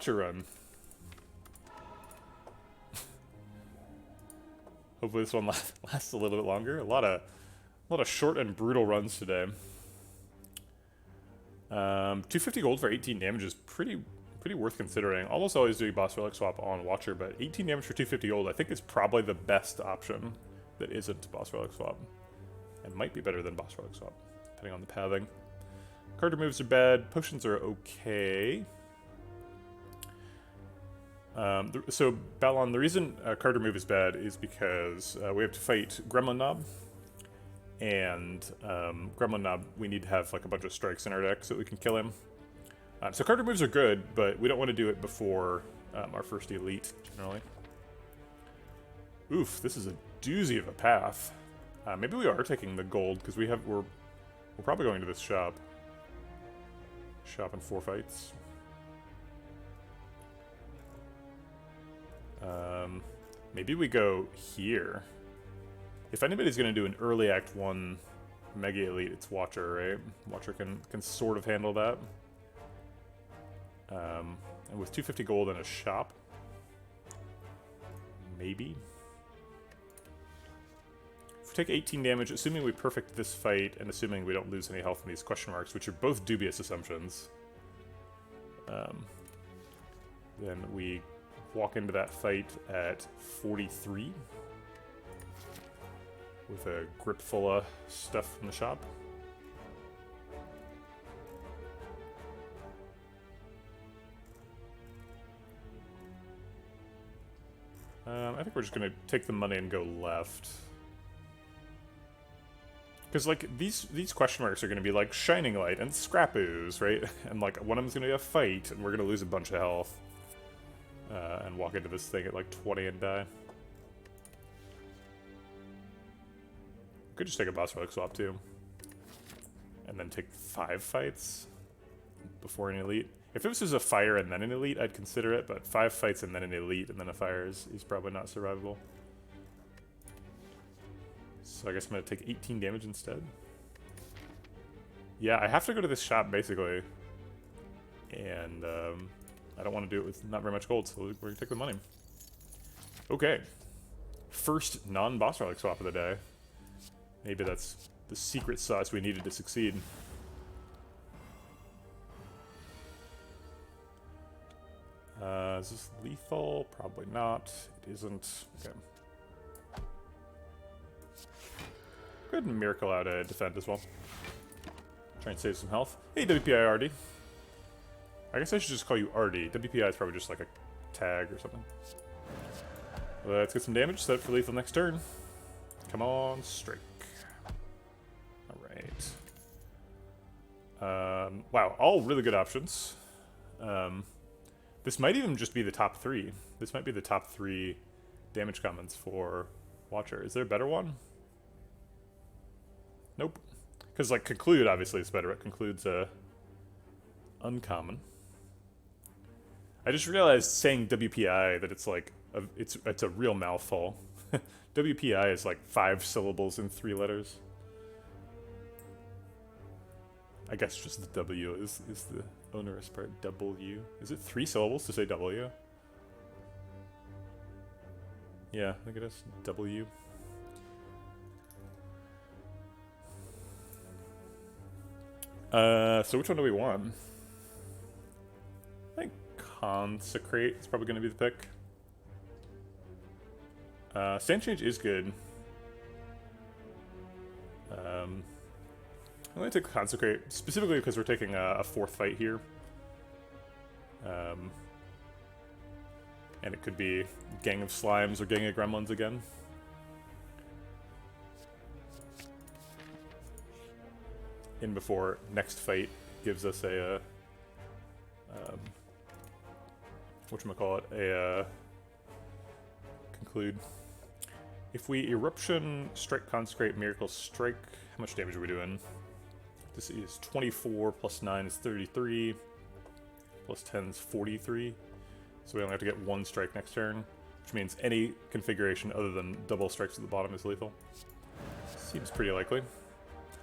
Watcher run. Hopefully this one lasts a little bit longer. A lot of short and brutal runs today. 250 gold for 18 damage is pretty worth considering. Almost always do a boss relic swap on Watcher, but 18 damage for 250 gold I think is probably the best option that isn't boss relic swap. And might be better than boss relic swap, depending on the pathing. Card removes are bad, potions are okay. So, Balon, the reason card remove is bad is because we have to fight Gremlin Knob. And Gremlin Knob, we need to have like a bunch of strikes in our deck so that we can kill him. So card removes are good, but we don't want to do it before our first elite, generally. Oof, this is a doozy of a path. Maybe we are taking the gold, because we're probably going to this shop. Shop in 4 fights. Maybe we go here. If anybody's going to do an early Act 1 Mega Elite, it's Watcher, right? Watcher can sort of handle that. And with 250 gold in a shop, maybe. If we take 18 damage, assuming we perfect this fight, and assuming we don't lose any health in these question marks, which are both dubious assumptions, then we walk into that fight at 43 with a grip full of stuff from the shop. I think we're just gonna take the money and go left. Because, like, these question marks are gonna be like Shining Light and Scrap Ooze, right? And, like, one of them's gonna be a fight, and we're gonna lose a bunch of health. And walk into this thing at, like, 20 and die. Could just take a boss relic swap, too. And then take 5 fights before an elite. If this was a fire and then an elite, I'd consider it, but 5 fights and then an elite and then a fire is probably not survivable. So I guess I'm going to take 18 damage instead. Yeah, I have to go to this shop, basically. And I don't want to do it with not very much gold, so we're going to take the money. Okay. First non-boss relic swap of the day. Maybe that's the secret sauce we needed to succeed. Is this lethal? Probably not. It isn't. Okay. Go ahead and miracle out a defend as well. Try and save some health. Hey, WPI RD. I guess I should just call you RD. WPI is probably just like a tag or something. Let's get some damage. Set up for lethal next turn. Come on, strike. Alright. Wow, all really good options. This might even just be the top 3. This might be the top 3 damage comments for Watcher. Is there a better one? Nope. Because, like, Conclude obviously is better. It concludes uncommon. I just realized saying WPI that it's like it's a real mouthful. WPI is like 5 syllables in 3 letters. I guess just the W is the onerous part. W. Is it 3 syllables to say W? Yeah, I think it is. W. So which one do we want? I think Consecrate is probably going to be the pick. Stand Change is good. I'm going to take Consecrate, specifically because we're taking a 4th fight here. And it could be Gang of Slimes or Gang of Gremlins again. In before next fight gives us a whatchamacallit, a conclude. If we Eruption, Strike, Consecrate, Miracle, Strike, how much damage are we doing? This is 24, plus 9 is 33, plus 10 is 43. So we only have to get 1 strike next turn, which means any configuration other than double strikes at the bottom is lethal. Seems pretty likely.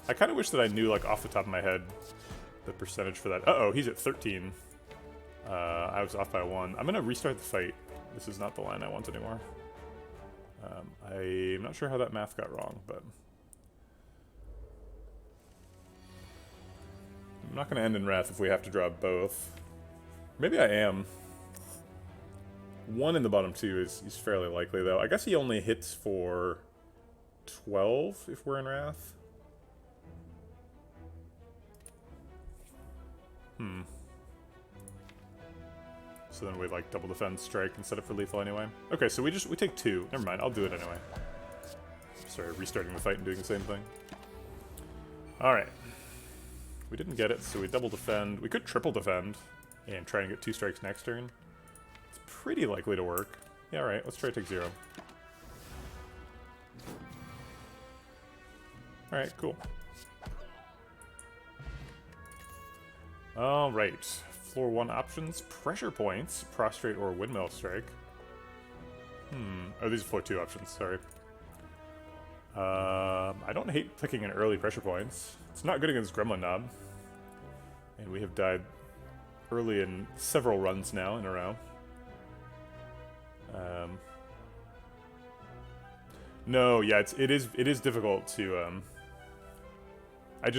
I kind of wish that I knew, like, off the top of my head, the percentage for that. Uh-oh, he's at 13. I was off by 1. I'm gonna restart the fight. This is not the line I want anymore. I'm not sure how that math got wrong, but I'm not gonna end in wrath if we have to draw both. Maybe I am. 1 in the bottom 2 is fairly likely, though. I guess he only hits for 12 if we're in wrath. So then we like double defend strike instead of for lethal anyway. Okay, so we take 2. Never mind, I'll do it anyway. Sorry, restarting the fight and doing the same thing. Alright. We didn't get it, so we double defend. We could triple defend and try and get 2 strikes next turn. It's pretty likely to work. Yeah, alright, let's try to take 0. Alright, cool. Alright. Floor 1 options. Pressure points. Prostrate or windmill strike. Oh, these are floor 2 options, sorry. I don't hate picking an early pressure points. It's not good against Gremlin Knob. And we have died early in several runs now in a row. No, yeah, it is difficult to I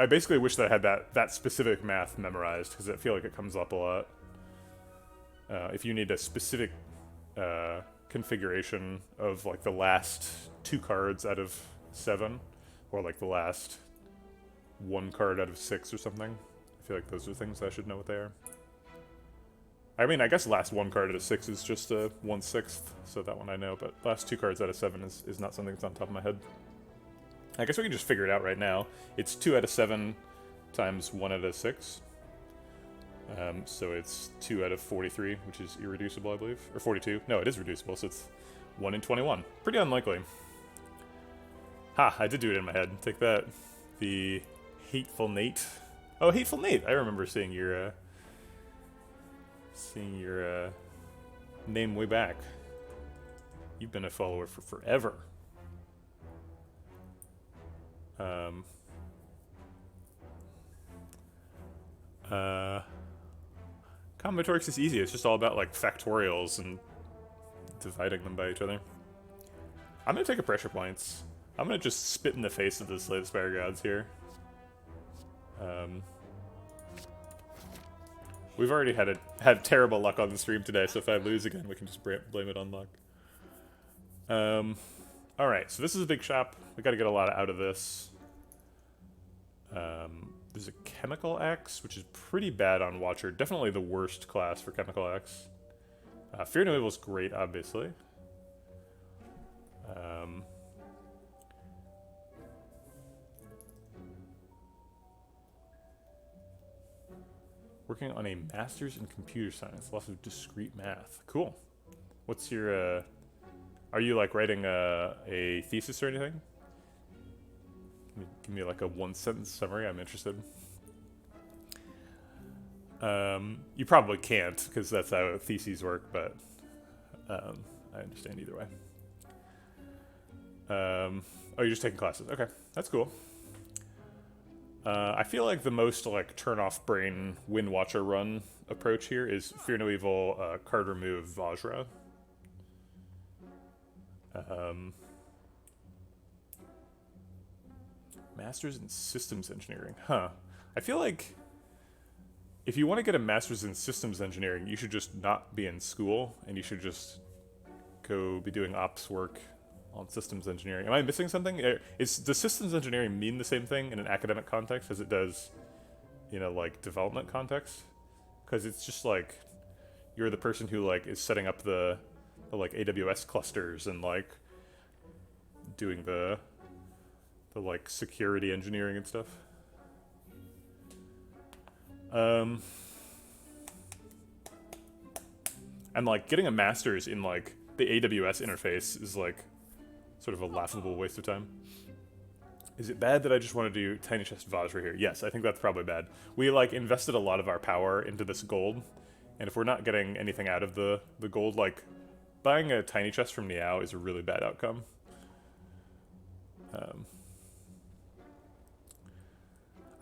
basically wish that I had that specific math memorized, because I feel like it comes up a lot. If you need a specific configuration of like the last 2 cards out of 7, or like the last 1 card out of 6 or something, I feel like those are things I should know what they are. I mean, I guess last 1 card out of 6 is just a 1/6, so that one I know, but last 2 cards out of 7 is not something that's on top of my head. I guess we can just figure it out right now. It's 2 out of 7 times 1 out of 6. So it's 2 out of 43, which is irreducible, I believe. Or 42. No, it is reducible, so it's 1 in 21. Pretty unlikely. Ha, I did do it in my head. Take that. The Hateful Nate. Oh, Hateful Nate! I remember seeing your name way back. You've been a follower for forever. Combinatorics is easy. It's just all about like factorials and dividing them by each other. I'm gonna take a pressure points. I'm gonna just spit in the face of the Slay the Spire gods here. We've already had terrible luck on the stream today, so if I lose again, we can just blame it on luck. Alright, so this is a big shop. We gotta get a lot out of this. There's a Chemical Axe, which is pretty bad on Watcher. Definitely the worst class for Chemical Axe. Fear No Evil is great, obviously. Working on a master's in computer science, lots of discrete math. Cool. What's your, are you like writing a thesis or anything? Give me like a 1-sentence summary, I'm interested. You probably can't, because that's how theses work, but I understand either way. Oh, you're just taking classes. Okay, that's cool. I feel like the most like turn-off brain Wind Watcher run approach here is Fear No Evil, card remove Vajra. Masters in Systems Engineering. Huh. I feel like if you want to get a Master's in Systems Engineering, you should just not be in school, and you should just go be doing ops work on systems engineering. Am I missing something? Does systems engineering mean the same thing in an academic context as it does in a, like, development context? Because it's just, like, you're the person who, like, is setting up the like, AWS clusters and, like, doing the like, security engineering and stuff. And, like, getting a master's in, like, the AWS interface is, like, sort of a laughable waste of time. Is it bad that I just want to do Tiny Chest Vajra here? Yes, I think that's probably bad. We, like, invested a lot of our power into this gold, and if we're not getting anything out of the gold, like, buying a Tiny Chest from Niao is a really bad outcome.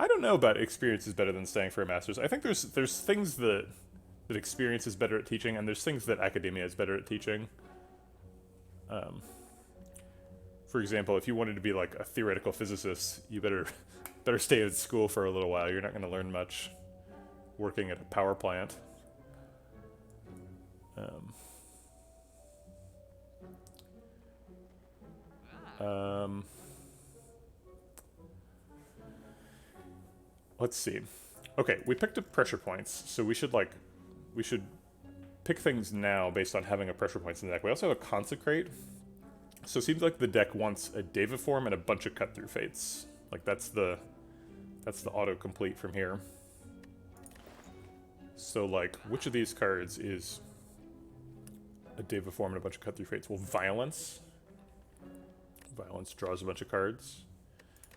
I don't know about experience is better than staying for a master's. I think there's things that that experience is better at teaching, and there's things that academia is better at teaching. For example, if you wanted to be like a theoretical physicist, you better stay at school for a little while. You're not going to learn much working at a power plant. Let's see. Okay, we picked up pressure points, so we should pick things now based on having a pressure points in the deck. We also have a Consecrate. So it seems like the deck wants a Daviform and a bunch of Cut-Through Fates. Like that's the autocomplete from here. So like, which of these cards is a Daviform and a bunch of Cut-Through Fates? Well, Violence. Violence draws a bunch of cards.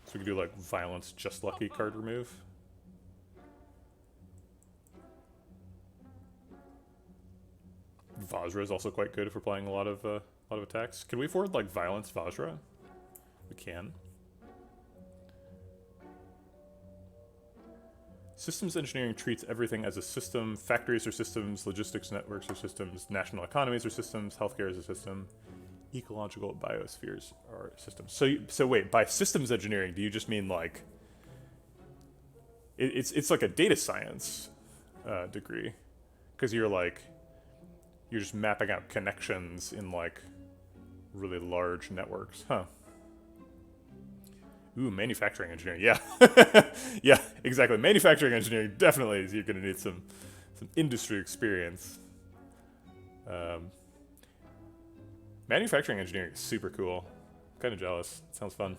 So we can do like Violence, Just Lucky card remove. Vajra is also quite good if we're playing a lot of attacks. Can we afford like Violence Vajra? We can. Systems engineering treats everything as a system. Factories are systems, logistics networks are systems, national economies are systems, healthcare is a system, ecological biospheres are systems. So wait, by systems engineering, do you just mean like it's like a data science degree? Because you're just mapping out connections in like really large networks, huh? Ooh, manufacturing engineering, yeah. Yeah, exactly. Manufacturing engineering definitely is, you're gonna need some industry experience. Manufacturing engineering is super cool. I'm kind of jealous. It sounds fun.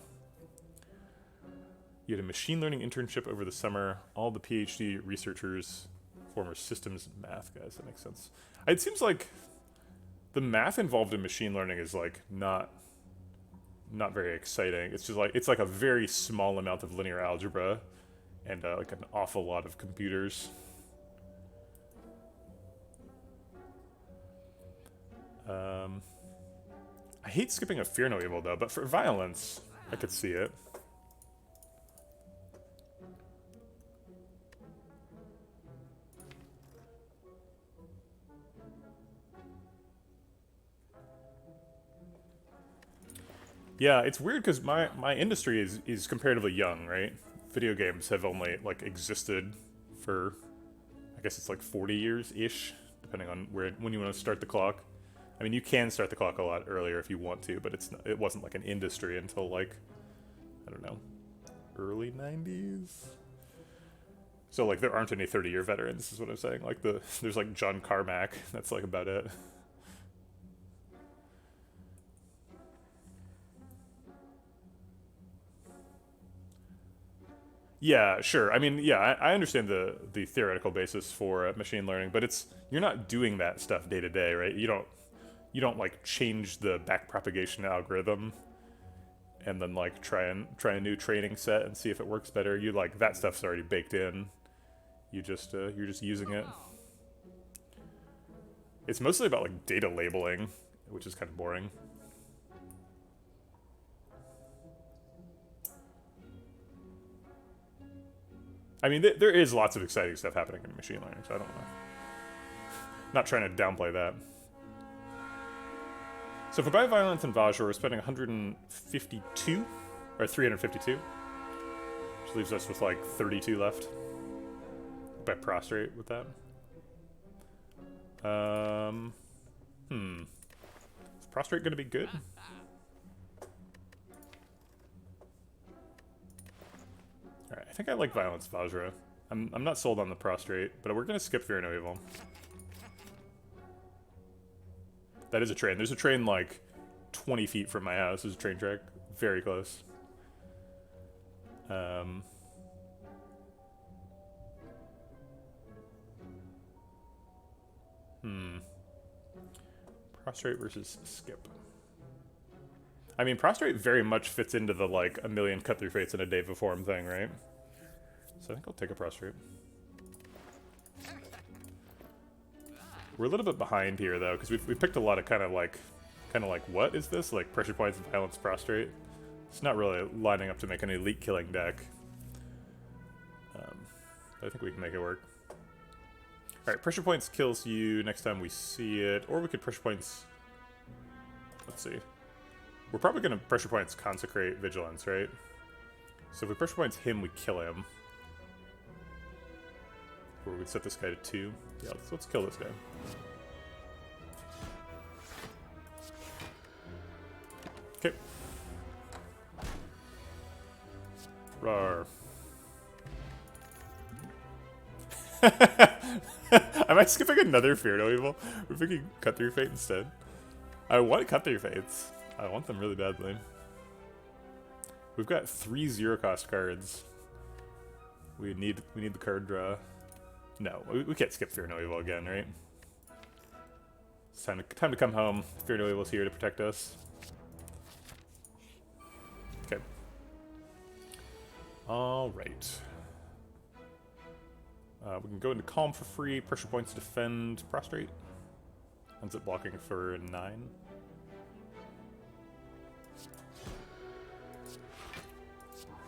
You had a machine learning internship over the summer. All the PhD researchers, former systems math guys. That makes sense. It seems like the math involved in machine learning is like not very exciting. It's just like it's like a very small amount of linear algebra and like an awful lot of computers. I hate skipping a Fear No Evil though, but for Violence, I could see it. Yeah, it's weird because my industry is comparatively young, right? Video games have only like existed for, I guess it's like 40 years-ish, depending on when you want to start the clock. I mean, you can start the clock a lot earlier if you want to, but it wasn't like an industry until like, I don't know, early 90s? So like there aren't any 30-year veterans is what I'm saying. Like there's like John Carmack, that's like about it. Yeah, sure. I mean, yeah, I understand the theoretical basis for machine learning, but you're not doing that stuff day to day, right? You don't like change the backpropagation algorithm and then like try a new training set and see if it works better. You like that stuff's already baked in. You're just using it. It's mostly about like data labeling, which is kind of boring. I mean, there is lots of exciting stuff happening in machine learning, so I don't know. Not trying to downplay that. So for buy Violence and Vajra, we're spending 152, or 352, which leaves us with like 32 left. Buy Prostrate with that. Is Prostrate gonna be good? Alright, I think I like Violence Vajra. I'm not sold on the Prostrate, but we're gonna skip Fear No Evil. That is a train. There's a train like 20 feet from my house. There's a train track. Very close. Prostrate versus skip. I mean, Prostrate very much fits into the like a million cut-through fates in a Daviform thing, right? So I think I'll take a Prostrate. We're a little bit behind here though, because we picked a lot of kind of like what is this? Like pressure points, Violence, Prostrate. It's not really lining up to make an elite killing deck. But I think we can make it work. Alright, pressure points kills you next time we see it, or we could pressure points... Let's see. We're probably going to pressure points Consecrate Vigilance, right? So if we pressure points him, we kill him. Or we set this guy to 2. Yeah, let's kill this guy. Okay. Rawr. Am I skipping another Fear No Evil? We're picking Cut Through Fate instead. I want Cut Through Fates. I want them really badly. We've got 3 0-cost cards. We need the card draw. No, we can't skip Fear No Evil again, right? It's time to come home. Fear No Evil's here to protect us. Okay. All right. We can go into Calm for free. Pressure points defend. Prostrate. Ends up blocking for 9.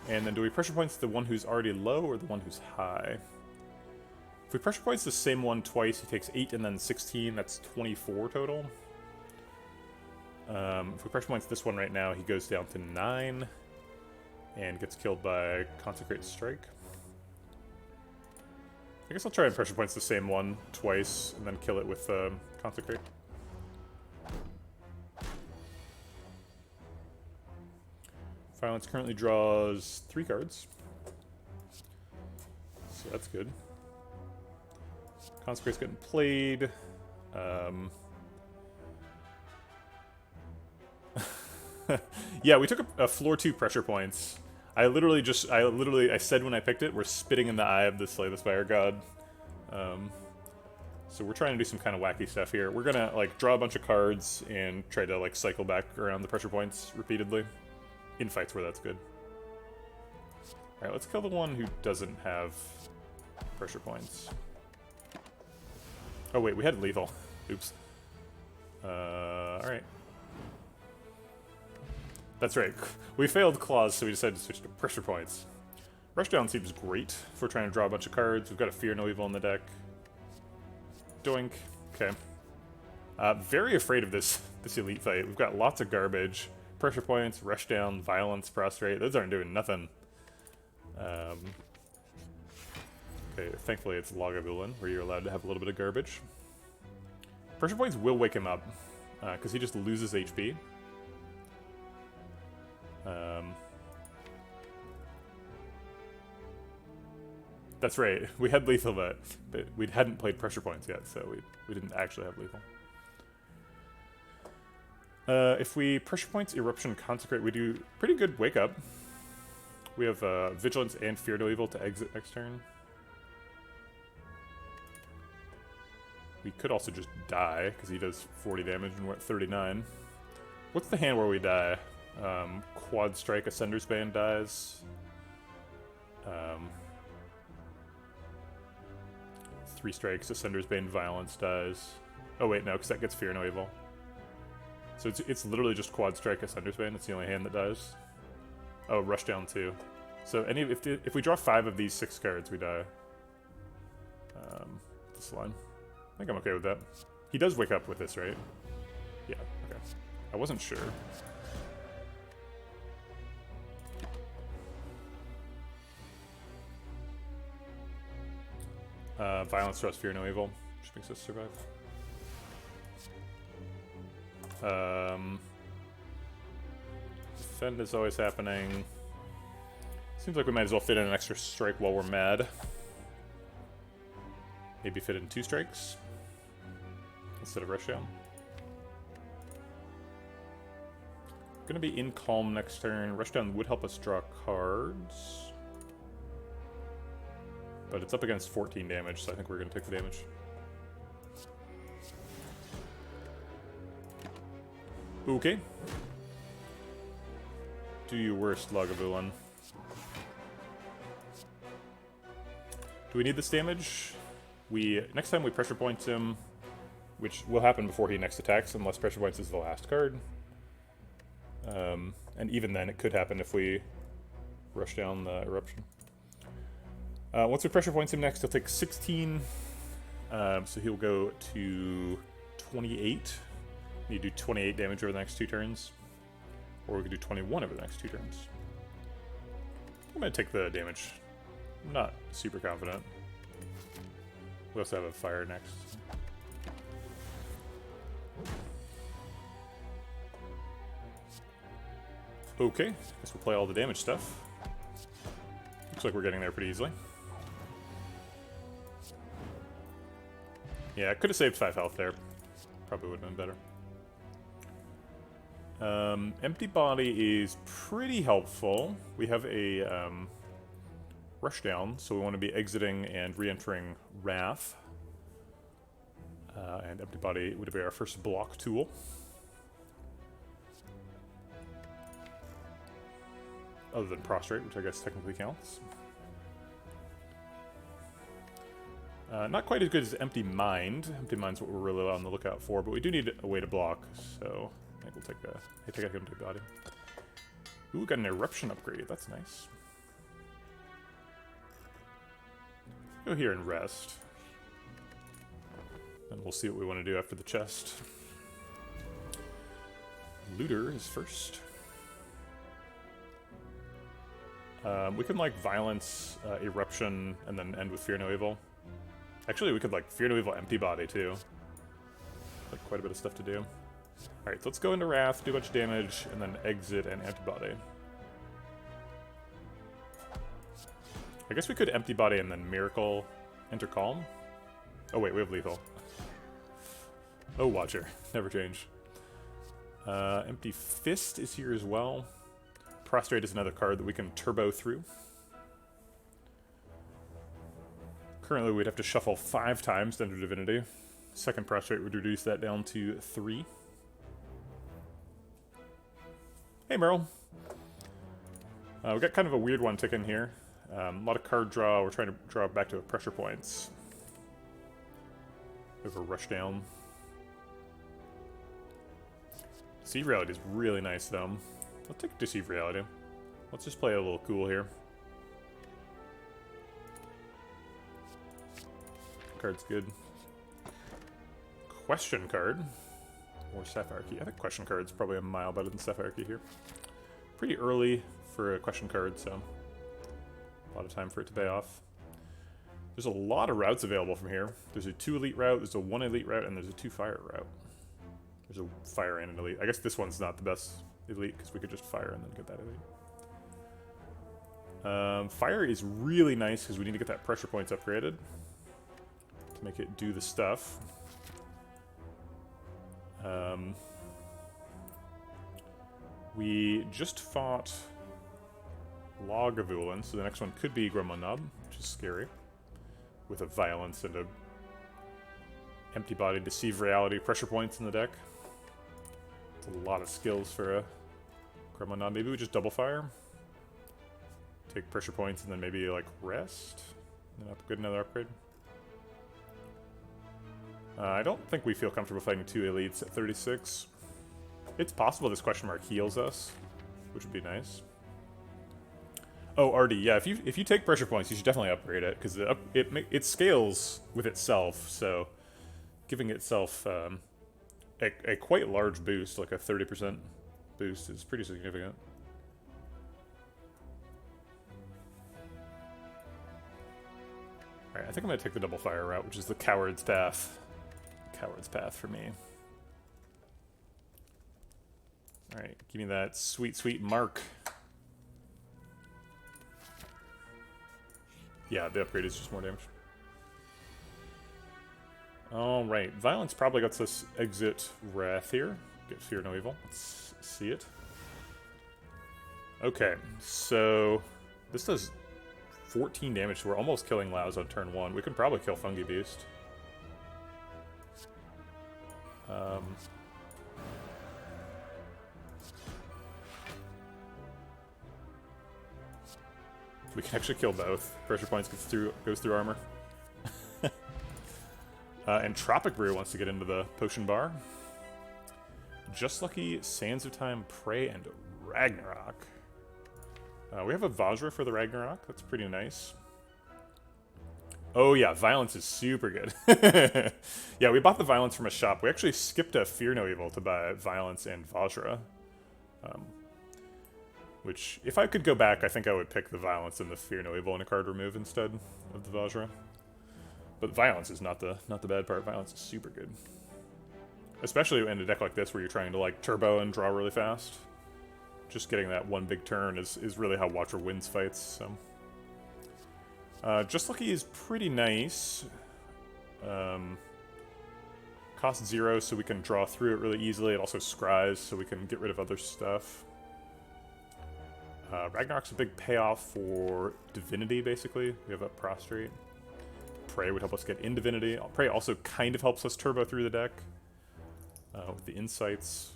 And then do we pressure points the one who's already low or the one who's high? If we pressure points the same one twice, he takes 8 and then 16. That's 24 total. If we pressure points this one right now, he goes down to 9 and gets killed by Consecrate Strike. I guess I'll try and pressure points the same one twice and then kill it with Consecrate. Violence currently draws 3 cards. So that's good. Consecrate's getting played. Yeah, we took a floor 2 pressure points. I said when I picked it, we're spitting in the eye of the Slay the Spire god. So we're trying to do some kind of wacky stuff here. We're gonna like draw a bunch of cards and try to like cycle back around the pressure points repeatedly. In fights where that's good. Alright, let's kill the one who doesn't have pressure points. Oh wait, we had lethal. Oops. Alright. That's right. We failed claws, so we decided to switch to pressure points. Rushdown seems great if we're trying to draw a bunch of cards. We've got a Fear No Evil in the deck. Doink. Okay. Very afraid of this elite fight. We've got lots of garbage. Pressure points, rushdown, violence, prostrate. Those aren't doing nothing. Okay, thankfully it's Lagavulin, where you're allowed to have a little bit of garbage. Pressure points will wake him up, because he just loses HP. That's right, we had lethal, but we hadn't played pressure points yet, so we didn't actually have lethal. If we pressure points Eruption Consecrate, we do pretty good wake up. We have Vigilance and Fear No Evil to exit next turn. We could also just die, because he does 40 damage and we're at 39. What's the hand where we die? Quad Strike, Ascender's Bane dies. 3 strikes, Ascender's Bane, Violence dies. Oh wait, no, because that gets Fear No Evil. So it's literally just Quad Strike, Ascender's Bane. It's the only hand that dies. Oh, Rushdown too. So if we draw 5 of these 6 cards, we die. This line. I think I'm okay with that. He does wake up with this, right? Yeah, okay. I wasn't sure. Violence draws Fear No Evil, which makes us survive. Defend is always happening. Seems like we might as well fit in an extra strike while we're mad. Maybe fit in 2 strikes instead of Rushdown. Gonna be in Calm next turn. Rushdown would help us draw cards. But it's up against 14 damage, so I think we're gonna take the damage. Okay. Do your worst, Lagavulin. Do we need this damage? Next time we pressure point him, which will happen before he next attacks, unless pressure points is the last card. And even then, it could happen if we rush down the Eruption. Once we pressure points him next, he'll take 16 So he'll go to 28. You do 28 damage over the next 2 turns. Or we could do 21 over the next 2 turns. I'm going to take the damage. I'm not super confident. We also have a fire next. Okay, guess we'll play all the damage stuff. Looks like we're getting there pretty easily. Yeah, I could have saved 5 health there. Probably would have been better. Empty body is pretty helpful. We have a rush down, so we want to be exiting and re-entering Wrath. And empty body would be our first block tool. Other than prostrate, which I guess technically counts. Not quite as good as Empty Mind. Empty Mind's what we're really on the lookout for, but we do need a way to block, so I think we'll take a Empty Body. Ooh, we got an Eruption upgrade. That's nice. Go here and rest. And we'll see what we want to do after the chest. Looter is first. We can, like, Violence, Eruption, and then end with Fear No Evil. Actually, we could, like, Fear No Evil Empty Body, too. Like, quite a bit of stuff to do. Alright, so let's go into Wrath, do a bunch of damage, and then exit and Empty Body. I guess we could Empty Body and then Miracle, enter Calm. Oh wait, we have Lethal. Oh, Watcher. Never change. Empty Fist is here as well. Prostrate is another card that we can turbo through. Currently, we'd have to shuffle 5 times to enter Divinity. Second Prostrate would reduce that down to 3. Hey, Merle. We got kind of a weird one ticking here. A lot of card draw. We're trying to draw back to pressure points. We have a rush down. Deceive Reality is really nice, though. Let's take Deceive Reality. Let's just play a little cool here. Card's good. Question card. Or Sapphire Key. I think Question card's probably a mile better than Sapphire Key here. Pretty early for a Question card, so a lot of time for it to pay off. There's a lot of routes available from here. There's a 2 elite route, there's a 1 elite route, and there's a 2 fire route. There's a fire and an elite. I guess this one's not the best elite because we could just fire and then get that elite. Fire is really nice because we need to get that pressure points upgraded to make it do the stuff. We just fought Lagavulin, so the next one could be Gremlin Knob, which is scary. With a Violence and a Empty Body, Deceive Reality, pressure points in the deck. It's a lot of skills for a Gremlin Knob. Maybe we just double fire. Take pressure points and then maybe like rest. And upgrade another upgrade. I don't think we feel comfortable fighting 2 elites at 36. It's possible this question mark heals us, which would be nice. Oh, RD, yeah, if you take pressure points, you should definitely upgrade it, because it scales with itself, so giving itself a quite large boost, like a 30% boost, is pretty significant. Alright, I think I'm going to take the double fire route, which is the Coward's Path. Coward's Path for me. Alright, give me that sweet, sweet mark. Yeah, the upgrade is just more damage. Alright, Violence probably lets us exit Wrath here. Get Fear No Evil. Let's see it. Okay, so this does 14 damage, so we're almost killing Laos on turn 1. We could probably kill Fungi Beast. We can actually kill both. Pressure points goes through armor. And Tropic Brew wants to get into the potion bar. Just Lucky, Sands of Time, Prey, and Ragnarok. We have a Vajra for the Ragnarok. That's pretty nice. Oh yeah, violence is super good. Yeah, we bought the violence from a shop. We actually skipped a Fear No Evil to buy violence and Vajra. Which, if I could go back, I think I would pick the violence and the Fear No Evil in a card remove instead of the Vajra. But violence is not the bad part. Violence is super good. Especially in a deck like this where you're trying to like turbo and draw really fast. Just getting that one big turn is really how Watcher wins fights, so. Just Lucky is pretty nice. Cost 0 so we can draw through it really easily. It also scries so we can get rid of other stuff. Ragnarok's a big payoff for Divinity, basically. We have a Prostrate. Prey would help us get in Divinity. Prey also kind of helps us turbo through the deck. With the Insights.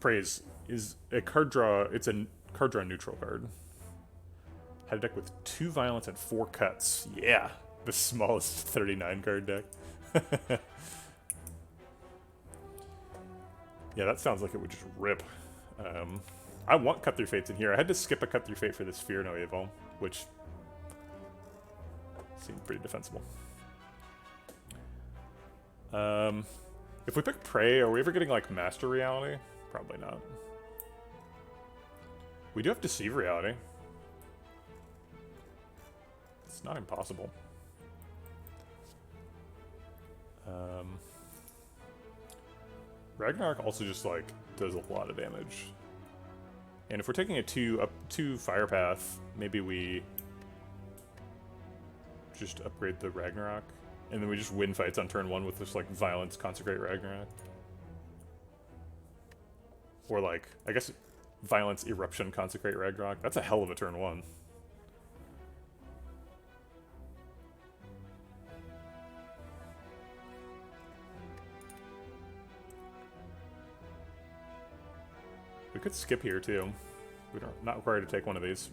Prey is a card draw. It's a card draw neutral card. Had a deck with 2 violence and 4 cuts. Yeah! The smallest 39 card deck. Yeah, that sounds like it would just rip. I want Cut Through Fates in here. I had to skip a Cut Through Fate for this Fear No Evil, which seemed pretty defensible. If we pick Prey, are we ever getting, like, Master Reality? Probably not. We do have Deceive Reality. It's not impossible. Ragnarok also just, like, does a lot of damage. And if we're taking a 2 Fire Path, maybe we just upgrade the Ragnarok. And then we just win fights on turn 1 with this, like, Violence, Consecrate Ragnarok. Or, like, I guess Violence, Eruption, Consecrate Ragnarok. That's a hell of a turn 1. We could skip here, too. We're not required to take one of these.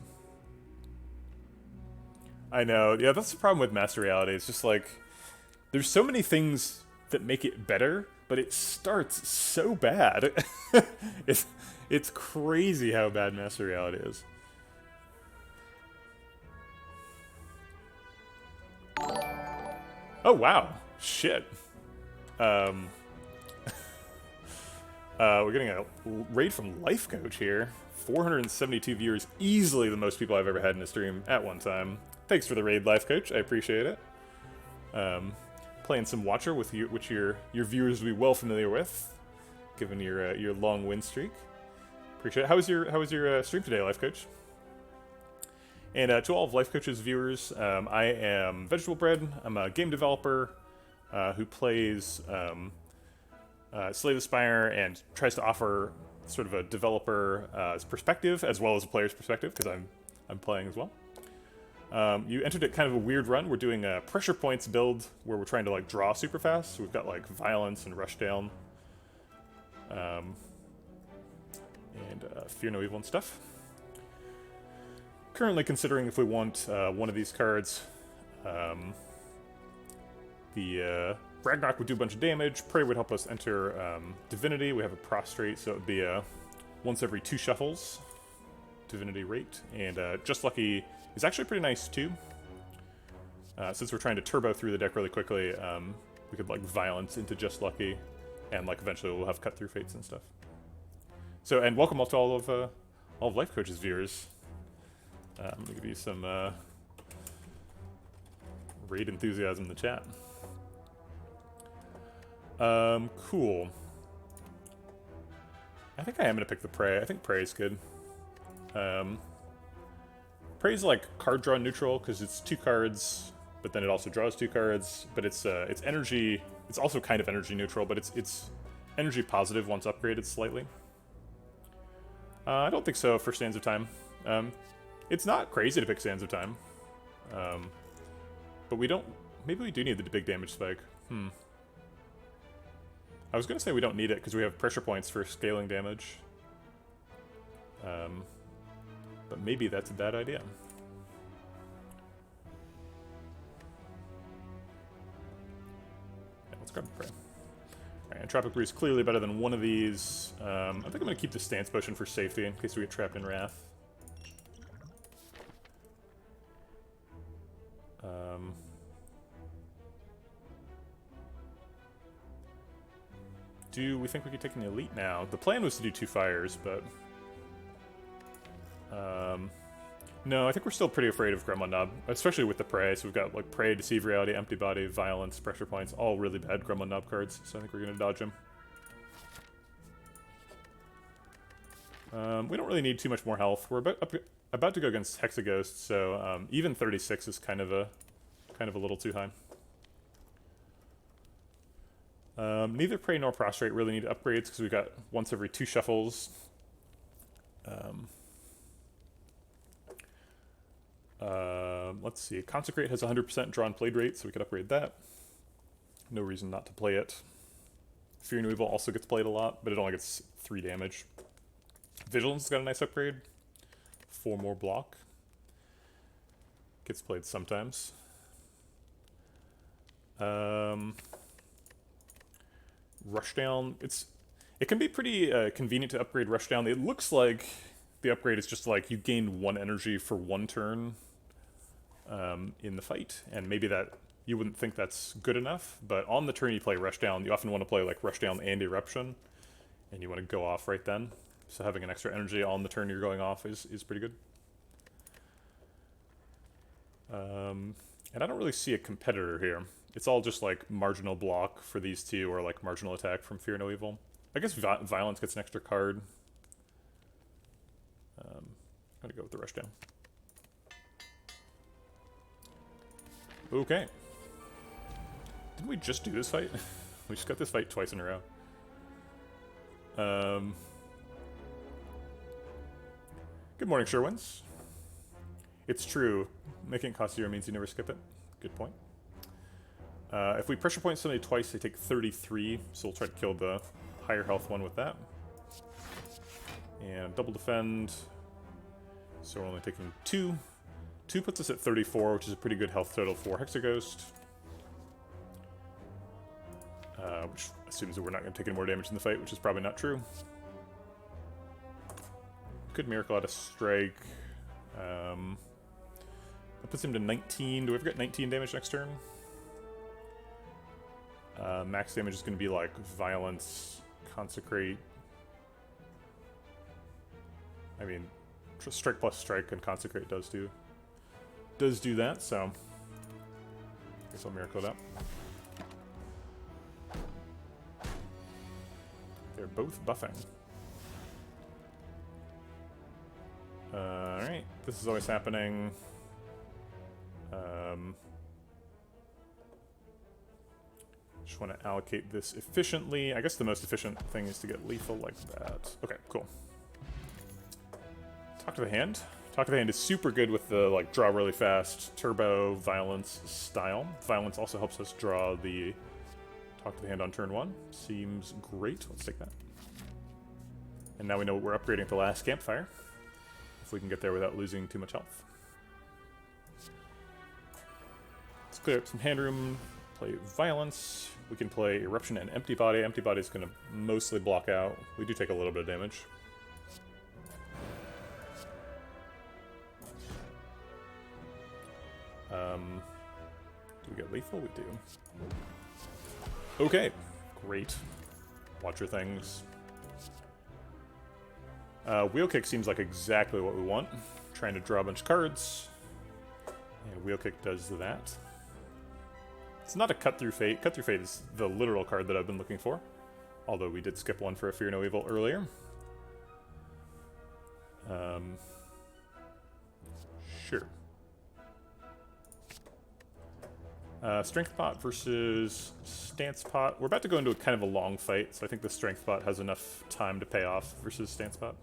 I know. Yeah, that's the problem with Master Reality. It's just, like, there's so many things that make it better, but it starts so bad. It's crazy how bad Master Reality is. Oh, wow. Shit. We're getting a raid from Life Coach here. 472 viewers, easily the most people I've ever had in a stream at one time. Thanks for the raid, Life Coach. I appreciate it. Playing some Watcher with you, which your viewers will be well familiar with, given your long win streak. Appreciate it. How was your stream today, Life Coach? And to all of Life Coach's viewers, I am Vegetablebread. I'm a game developer who plays Slay the Spire and tries to offer sort of a developer's perspective as well as a player's perspective, because I'm playing as well. You entered it kind of a weird run. We're doing a pressure points build where we're trying to like draw super fast. So we've got like violence and rushdown, and Fear No Evil and stuff. Currently considering if we want one of these cards. The Ragnarok would do a bunch of damage. Prey would help us enter Divinity. We have a Prostrate, so it would be a once every 2 shuffles Divinity rate. And Just Lucky is actually pretty nice too. Since we're trying to turbo through the deck really quickly, we could like Violence into Just Lucky, and like eventually we'll have Cut Through Fates and stuff. So, and welcome to all of Life Coach's viewers. I'm gonna give you some raid enthusiasm in the chat. Cool. I think I am gonna pick the Prey. I think Prey is good. Prey's like card draw neutral because it's 2 cards, but then it also draws 2 cards. But it's energy. It's also kind of energy neutral, but it's energy positive once upgraded slightly. I don't think so for Sands of Time. It's not crazy to pick Sands of Time, but we don't. Maybe we do need the big damage spike. I was gonna say we don't need it because we have pressure points for scaling damage. But maybe that's a bad idea. Yeah, let's grab the Prey. Alright, Entropic Brew is clearly better than one of these. I think I'm gonna keep the Stance Potion for safety in case we get trapped in Wrath. Do we think we could take an elite now? The plan was to do 2 fires, but... no, I think we're still pretty afraid of Gremlin Knob, especially with the Prey. So we've got like Prey, Deceive Reality, Empty Body, Violence, Pressure Points, all really bad Gremlin Knob cards, so I think we're going to dodge him. We don't really need too much more health. We're about to go against Hexaghost, so even 36 is kind of a little too high. Neither Prey nor Prostrate really need upgrades because we've got once every 2 shuffles. Let's see. Consecrate has 100% drawn played rate, so we could upgrade that. No reason not to play it. Fear No Evil also gets played a lot, but it only gets 3 damage. Vigilance has got a nice upgrade. 4 more block. Gets played sometimes. Rushdown. It can be pretty convenient to upgrade Rushdown. It looks like the upgrade is just like you gain 1 energy for 1 turn in the fight, and maybe that you wouldn't think that's good enough, but on the turn you play Rushdown, you often want to play like Rushdown and Eruption, and you want to go off right then. So having an extra energy on the turn you're going off is pretty good. And I don't really see a competitor here. It's all just like marginal block for these 2, or like marginal attack from Fear No Evil. I guess Violence gets an extra card. I'm gonna go with the Rushdown. Okay. Didn't we just do this fight? We just got this fight twice in a row. Good morning, Sherwins. It's true. Making it cost 0 means you never skip it. Good point. If we pressure point somebody twice, they take 33, so we'll try to kill the higher health one with that. And double defend. So we're only taking 2. 2 puts us at 34, which is a pretty good health total for Hexaghost. Which assumes that we're not going to take any more damage in the fight, which is probably not true. Good Miracle out of Strike. That puts him to 19. Do we ever get 19 damage next turn? Max damage is going to be like Violence, Consecrate. I mean, Strike plus Strike and Consecrate does do that, so I guess I'll Miracle it up. They're both buffing. Alright, this is always happening. Just want to allocate this efficiently. I guess the most efficient thing is to get lethal like that. Okay, cool. Talk to the Hand. Talk to the Hand is super good with the like draw really fast turbo Violence style. Violence also helps us draw the Talk to the Hand on turn 1. Seems great. Let's take that. And now we know what we're upgrading at the last campfire. If we can get there without losing too much health. Let's clear up some hand room. Play Violence. We can play Eruption and Empty Body. Empty Body is going to mostly block out. We do take a little bit of damage. Do we get lethal? We do. Okay, great. Watch your things. Wheel Kick seems like exactly what we want. Trying to draw a bunch of cards. And Wheel Kick does that. It's not a Cut Through Fate. Cut Through Fate is the literal card that I've been looking for. Although we did skip one for a Fear No Evil earlier. Sure. Strength Pot versus Stance Pot. We're about to go into a kind of a long fight, so I think the Strength Pot has enough time to pay off versus Stance Pot.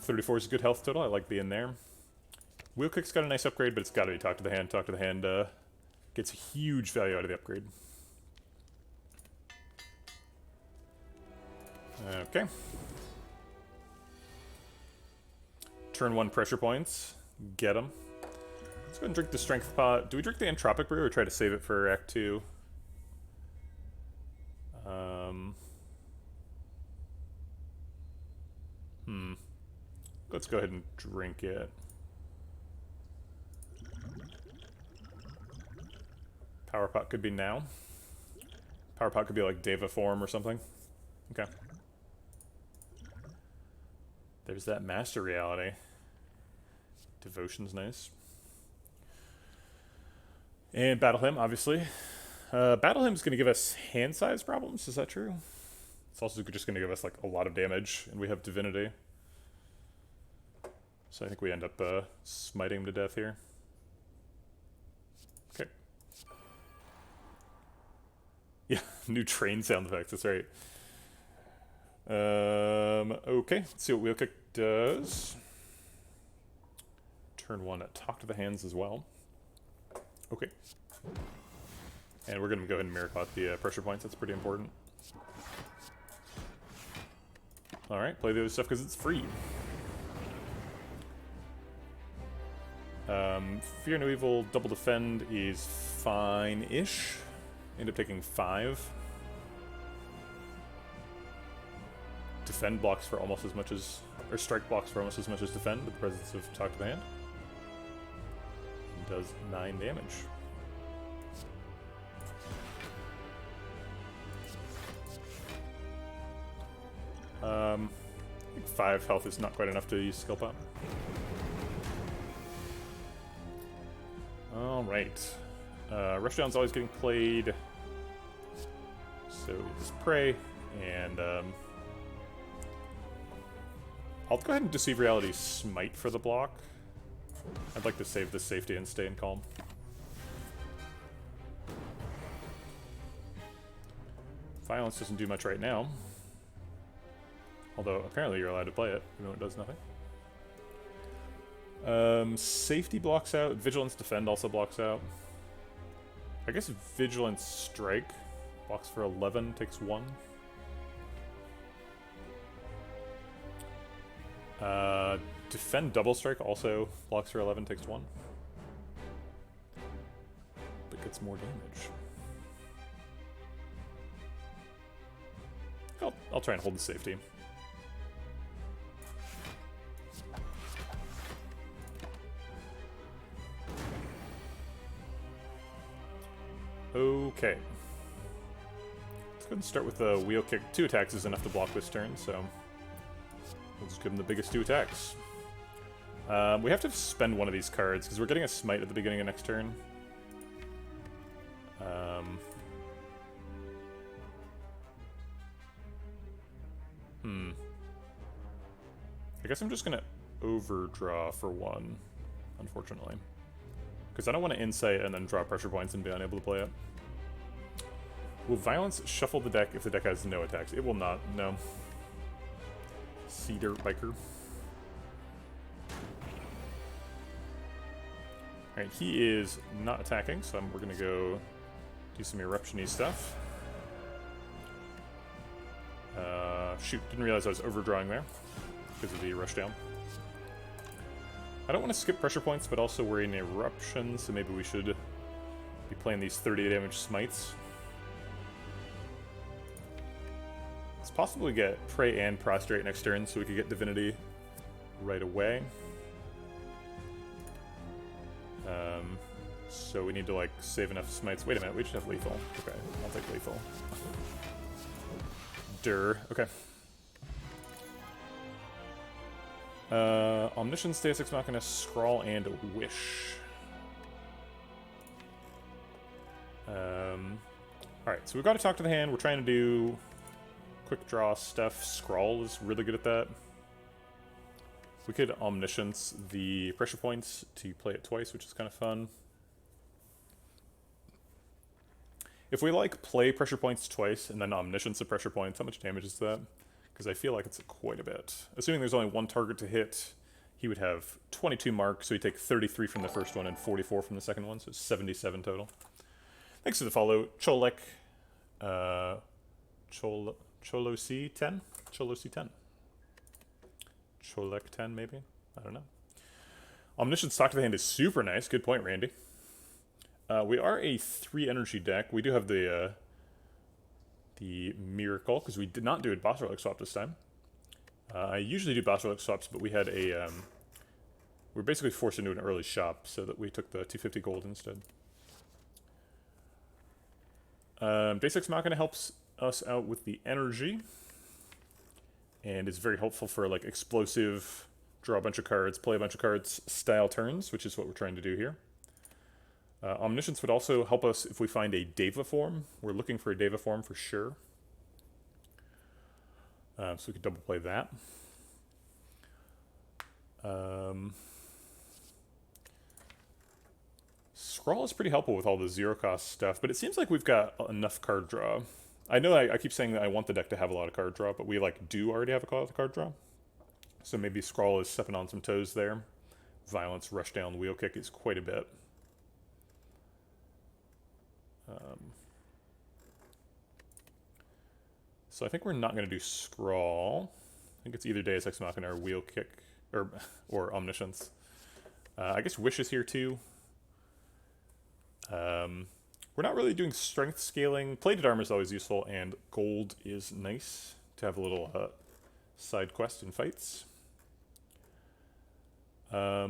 34 is a good health total. I like being there. Wheel Kick's got a nice upgrade, but it's got to be Talk to the Hand. Talk to the Hand gets huge value out of the upgrade. Okay. Turn 1 pressure points. Get them. Let's go and drink the Strength Pot. Do we drink the Entropic Brew or try to save it for Act 2? Let's go ahead and drink it. Power Pot could be now. Power pot could be like Deva form or something. Okay. There's that Master Reality. Devotion's nice. And Battle Hymn, obviously. Battle Hymn's going to give us hand size problems, is that true? It's also just going to give us like a lot of damage, and we have Divinity. So I think we end up smiting him to death here. Okay. Yeah, new train sound effects, that's right. Okay, let's see what Wheel Kick does. Turn 1, talk to the hands as well. Okay. And we're going to go ahead and Miracle out the pressure points, that's pretty important. Alright, play the other stuff because it's free. Fear No Evil, Double Defend is fine-ish. End up taking 5. Defend blocks for almost as much as, or strike blocks for almost as much as defend with the presence of Talk to the Hand. And does 9 damage. I think 5 health is not quite enough to use Skill Pop. Alright. Rushdown's always getting played. So just pray, and I'll go ahead and Deceive Reality Smite for the block. I'd like to save the safety and stay in calm. Violence doesn't do much right now. Although, apparently you're allowed to play it, even though it does nothing. Safety blocks out. Vigilance Defend also blocks out. I guess Vigilance Strike blocks for 11, takes 1. Defend Double Strike also blocks for 11, takes 1. But gets more damage. I'll try and hold the safety. Okay. Let's go ahead and start with the Wheel Kick. 2 attacks is enough to block this turn, so we'll just give him the biggest 2 attacks. We have to spend one of these cards, because we're getting a Smite at the beginning of next turn. I guess I'm just going to overdraw for 1, unfortunately. Because I don't want to Insight and then draw pressure points and be unable to play it. Will Violence shuffle the deck if the deck has no attacks? It will not, no. Sea Dirt Biker. Alright, he is not attacking, so we're going to go do some Eruption-y stuff. Shoot, didn't realize I was overdrawing there because of the Rushdown. I don't want to skip pressure points, but also we're in Eruption, so maybe we should be playing these 30 damage Smites. It's possible we get Pray and Prostrate next turn, so we could get Divinity right away. So we need to, like, save enough Smites. Wait a minute, we should have Lethal. Okay, I'll take Lethal. Durr, okay. Omniscience, Deus Ex Machina, Scrawl, and Wish. Alright, so we've got to talk to the hand. We're trying to do quick draw stuff. Scrawl is really good at that. We could Omniscience the pressure points to play it twice, which is kind of fun. If we, like, play pressure points twice and then Omniscience the pressure points, how much damage is that? Because I feel like it's quite a bit. Assuming there's only 1 target to hit, he would have 22 marks, so he'd take 33 from the first one and 44 from the second one, so 77 total. Thanks for the follow, Cholek. Cholo-C10? Cholo-C10. Cholek 10, maybe? I don't know. Omniscience Talk to the Hand is super nice. Good point, Randy. We are a 3 energy deck. We do have the Miracle, because we did not do a Boss Relic swap this time. I usually do Boss Relic swaps, but we had a... we're basically forced into an early shop, so that we took the 250 gold instead. Deus Ex Machina helps us out with the energy, and is very helpful for like explosive, draw a bunch of cards, play a bunch of cards style turns, which is what we're trying to do here. Omniscience would also help us if we find a Deva form. We're looking for a Deva form for sure. So we could double play that. Scrawl is pretty helpful with all the zero cost stuff, but it seems like we've got enough card draw. I know I keep saying that I want the deck to have a lot of card draw, but we like do already have a lot of card draw. So maybe Scrawl is stepping on some toes there. Violence, Rush Down, Wheel Kick is quite a bit. So I think we're not going to do Scrawl. I think it's either Deus Ex Machina or Wheel Kick, or Omniscience. I guess Wish is here too. We're not really doing strength scaling. Plated Armor is always useful, and gold is nice to have a little side quest in fights. A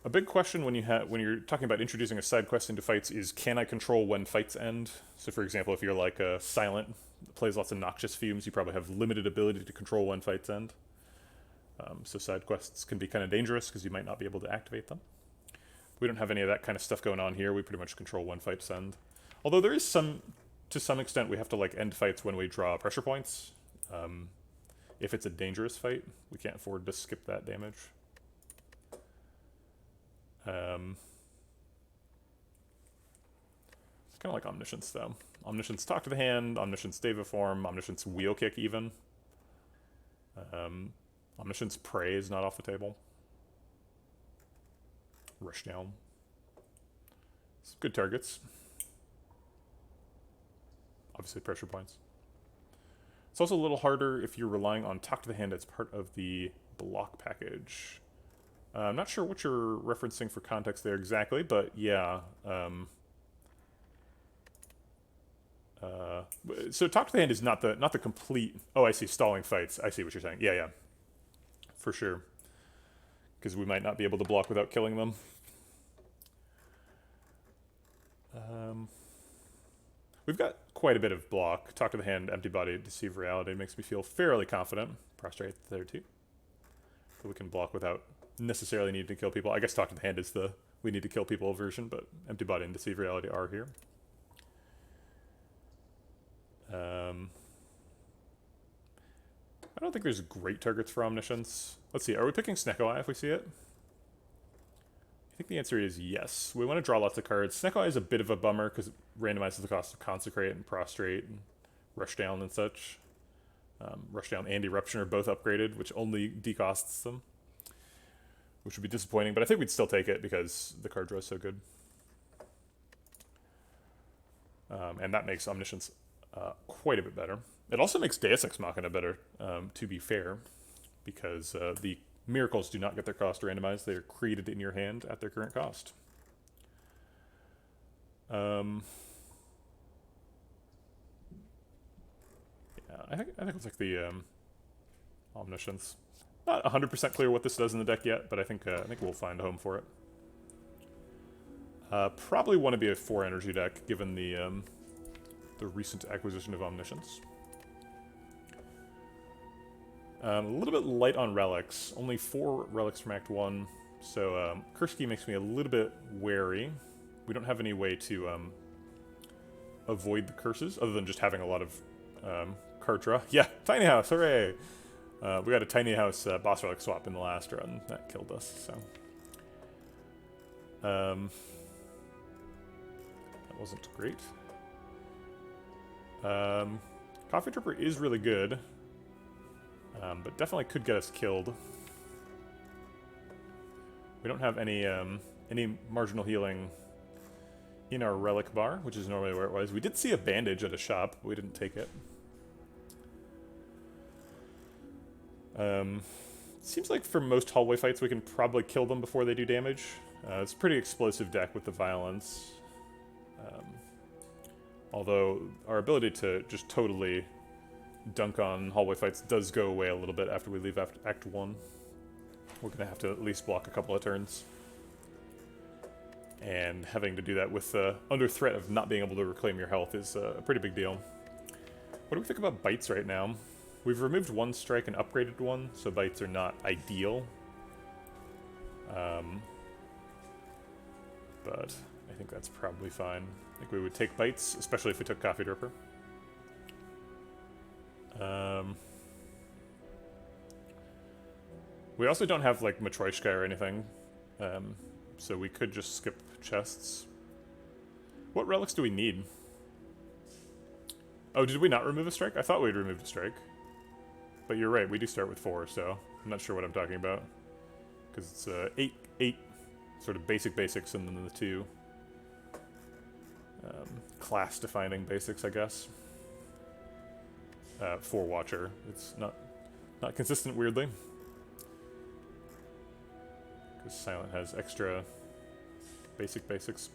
big question when you're talking about introducing a side quest into fights is, can I control when fights end? So for example, if you're like a Silent that plays lots of noxious fumes, you probably have limited ability to control when fights end. So side quests can be kind of dangerous because you might not be able to activate them. We don't have any of that kind of stuff going on here. We pretty much control when fights end. Although there is to some extent, we have to like end fights when we draw pressure points. If it's a dangerous fight, we can't afford to skip that damage. It's kind of like Omniscience, though. Omniscience Talk to the Hand, Omniscience Deva Form, Omniscience Wheel Kick, even. Omniscience Prey is not off the table. Rush Down. Some good targets. Obviously, pressure points. It's also a little harder if you're relying on Talk to the Hand as part of the block package. I'm not sure what you're referencing for context there exactly, but yeah. So Talk to the Hand is not the complete. Oh, I see. Stalling fights. I see what you're saying. Yeah, for sure. Because we might not be able to block without killing them. We've got quite a bit of block. Talk to the Hand, Empty Body, Deceive Reality makes me feel fairly confident. Prostrate there too. So we can block without necessarily needing to kill people. I guess Talk to the Hand is the we need to kill people version, but Empty Body and Deceive Reality are here. I don't think there's great targets for Omniscience. Let's see, are we picking Snecko Eye if we see it? I think the answer is yes. We want to draw lots of cards. Snecko Eye is a bit of a bummer because it randomizes the cost of Consecrate and Prostrate and Rush Down and such. Rush Down and Eruption are both upgraded, which only decosts them, which would be disappointing, but I think we'd still take it because the card draw is so good. And that makes Omniscience quite a bit better. It also makes Deus Ex Machina better, to be fair, because the miracles do not get their cost randomized. They are created in your hand at their current cost. Yeah, I think it's like the Omniscience. Not 100% clear what this does in the deck yet, but I think we'll find a home for it. Probably want to be a 4 energy deck given the recent acquisition of Omniscience. A little bit light on relics. Only 4 relics from Act 1, so Curse Key makes me a little bit wary. We don't have any way to avoid the curses other than just having a lot of card draw. Yeah, Tiny House, hooray! We got a Tiny House boss relic swap in the last run. That killed us, so. That wasn't great. Coffee Tripper is really good, but definitely could get us killed. We don't have any marginal healing in our relic bar, which is normally where it was. We did see a bandage at a shop, but we didn't take it. Seems like for most hallway fights we can probably kill them before they do damage. It's a pretty explosive deck with the violence. Although our ability to just totally dunk on hallway fights does go away a little bit after we leave Act 1. We're going to have to at least block a couple of turns. And having to do that with under threat of not being able to reclaim your health is a pretty big deal. What do we think about bites right now? We've removed one strike and upgraded one, so bites are not ideal. But I think that's probably fine. I think we would take bites, especially if we took Coffee Dripper. We also don't have, like, Matryoshka or anything, so we could just skip chests. What relics do we need? Oh, did we not remove a strike? I thought we'd removed a strike. But you're right, we do start with 4, so I'm not sure what I'm talking about. Because it's 8 sort of basics, and then the 2 class-defining basics, I guess. 4 Watcher. It's not consistent, weirdly. Because Silent has extra basics.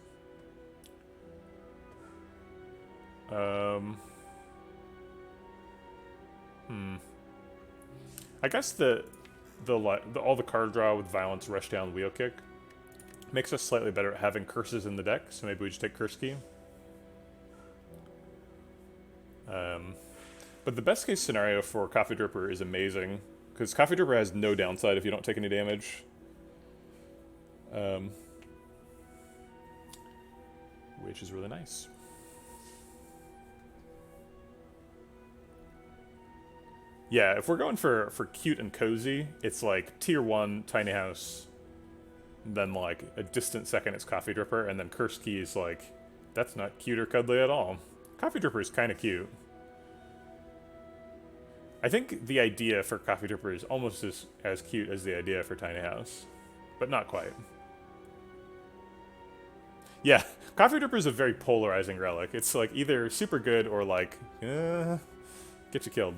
I guess all the card draw with Violence, Rush Down, Wheel Kick makes us slightly better at having curses in the deck, so maybe we just take Curse Key. But the best case scenario for Coffee Dripper is amazing, because Coffee Dripper has no downside if you don't take any damage. Which is really nice. Yeah, if we're going for cute and cozy, it's like tier 1 Tiny House, then like a distant second it's Coffee Dripper, and then Curse Key is like, that's not cute or cuddly at all. Coffee Dripper is kind of cute. I think the idea for Coffee Dripper is almost as cute as the idea for Tiny House, but not quite. Yeah, Coffee Dripper is a very polarizing relic. It's like either super good or like, get you killed.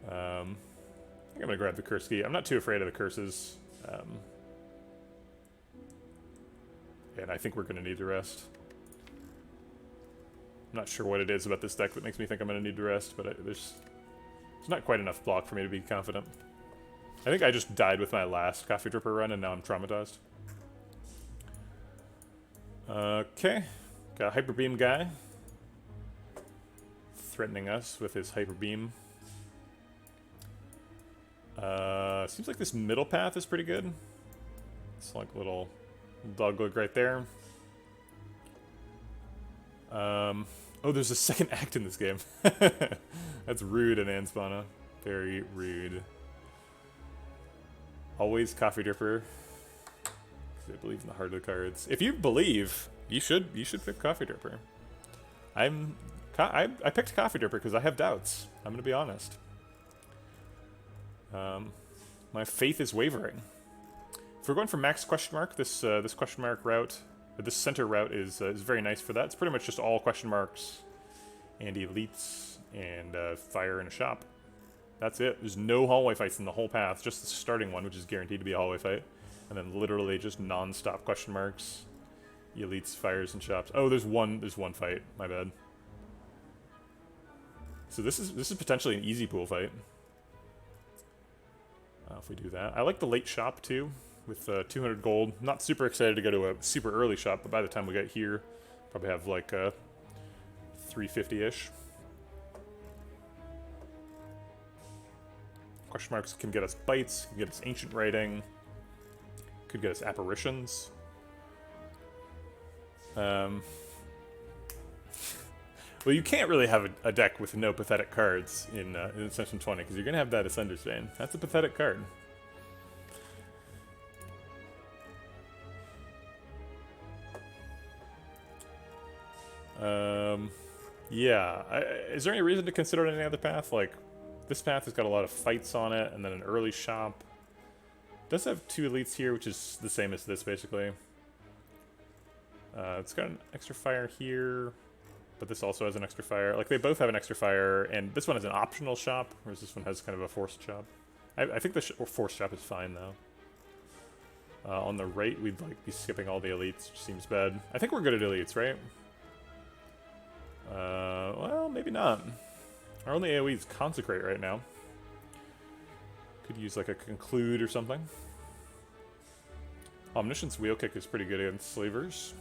I think I'm gonna grab the Curse Key. I'm not too afraid of the curses. And I think we're gonna need to rest. I'm not sure what it is about this deck that makes me think I'm gonna need to rest, but there's not quite enough block for me to be confident. I think I just died with my last Coffee Dripper run, and now I'm traumatized. Okay, got a Hyper Beam guy threatening us with his Hyper Beam. Seems like this middle path is pretty good. It's like a little dogleg right there. Oh, there's a second act in this game. That's rude in Anspana. Very rude. Always Coffee Dripper. Because I believe in the heart of the cards. If you believe, you should pick Coffee Dripper. I picked Coffee Dripper because I have doubts. I'm gonna be honest. My faith is wavering. If we're going for max question mark, this question mark route, this center route is very nice for that. It's pretty much just all question marks and elites and fire in a shop. That's it. There's no hallway fights in the whole path, just the starting one, which is guaranteed to be a hallway fight, and then literally just non-stop question marks, elites, fires, and shops. Oh, there's one fight. My bad. So this is potentially an easy pool fight. If we do that. I like the late shop too, with 200 gold. Not super excited to go to a super early shop, but by the time we get here, probably have like 350-ish. Question marks can get us bites, can get us ancient writing, could get us apparitions. Well, you can't really have a deck with no pathetic cards in Ascension 20, because you're going to have that Ascender's Vein. That's a pathetic card. Yeah. Is there any reason to consider any other path? Like, this path has got a lot of fights on it, and then an early shop. It does have 2 elites here, which is the same as this, basically. It's got an extra fire here. But this also has an extra fire. Like, they both have an extra fire, and this one has an optional shop, whereas this one has kind of a forced shop. I think the forced shop is fine, though. On the right, we'd like be skipping all the elites, which seems bad. I think we're good at elites, right? Well, maybe not. Our only AoE is Consecrate right now. Could use like a Conclude or something. Omniscience Wheel Kick is pretty good against slavers.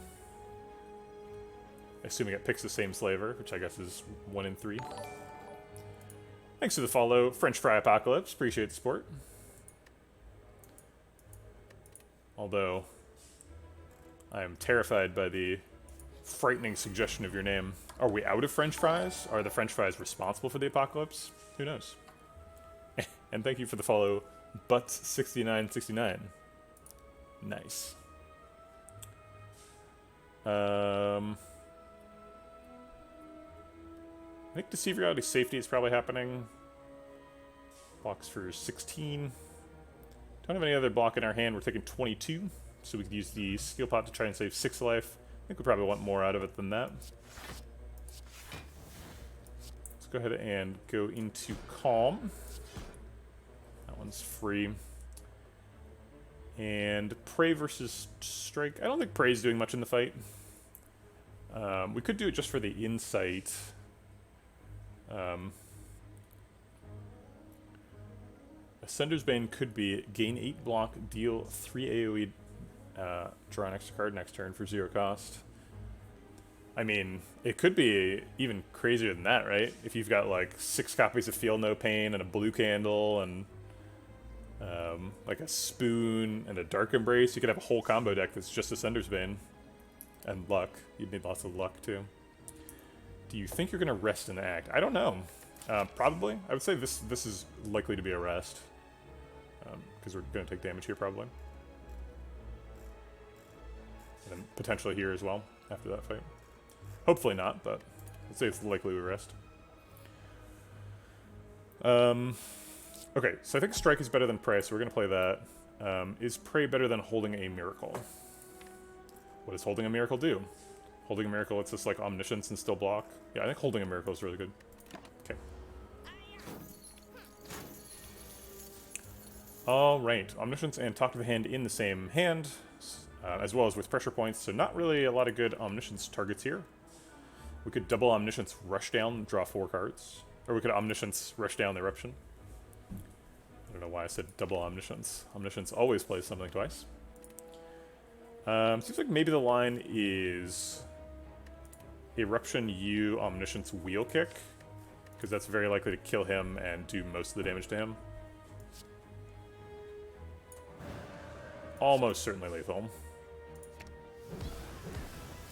Assuming it picks the same slaver, which I guess is 1 in 3. Thanks for the follow, French Fry Apocalypse. Appreciate the support. Although, I am terrified by the frightening suggestion of your name. Are we out of French fries? Are the French fries responsible for the apocalypse? Who knows? And thank you for the follow, Butts6969. Nice. I think Deceive Reality Safety is probably happening. Blocks for 16. Don't have any other block in our hand. We're taking 22, so we could use the skill pot to try and save 6 life. I think we probably want more out of it than that. Let's go ahead and go into Calm. That one's free. And Prey versus Strike. I don't think Prey's doing much in the fight. We could do it just for the insight. Ascender's Bane could be gain 8 block, deal 3 AoE, draw an extra card next turn for 0 cost. I mean, it could be even crazier than that, right? If you've got like 6 copies of Feel No Pain and a blue candle and like a spoon and a Dark Embrace, you could have a whole combo deck that's just Ascender's Bane. And luck. You'd need lots of luck too. Do you think you're going to rest in the act? I don't know. Probably. I would say this is likely to be a rest. Because we're going to take damage here probably. And then potentially here as well after that fight. Hopefully not, but I'd say it's likely we rest. Okay, so I think Strike is better than Prey, so we're going to play that. Is Prey better than Holding a Miracle? What does Holding a Miracle do? Holding a Miracle lets us like Omniscience and still block. Yeah, I think Holding a Miracle is really good. Okay. Alright, Omniscience and Talk to the Hand in the same hand, as well as with pressure points, so not really a lot of good Omniscience targets here. We could double Omniscience Rush Down, draw 4 cards. Or we could Omniscience Rush Down the Eruption. I don't know why I said double Omniscience. Omniscience always plays something twice. Seems like maybe the line is Eruption U Omniscience Wheel Kick, because that's very likely to kill him and do most of the damage to him. Almost certainly lethal.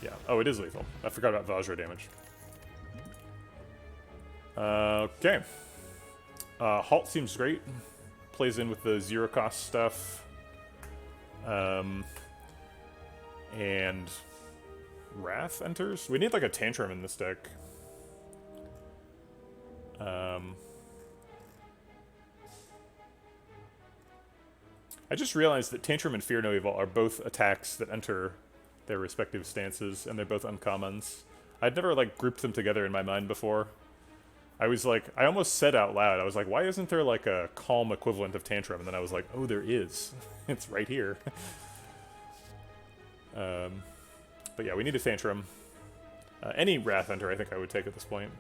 Yeah, oh, it is lethal. I forgot about Vajra damage. Okay. Halt seems great. Plays in with the 0 cost stuff. And Wrath enters. We need like a Tantrum in this deck. I just realized that Tantrum and Fear No Evil are both attacks that enter their respective stances, and they're both uncommons. I'd never like grouped them together in my mind before. I was like, I almost said out loud, I was like, why isn't there like a Calm equivalent of Tantrum? And then I was like, oh, there is. It's right here. But yeah, we need a Tantrum. Any Wrath Enter I think I would take at this point.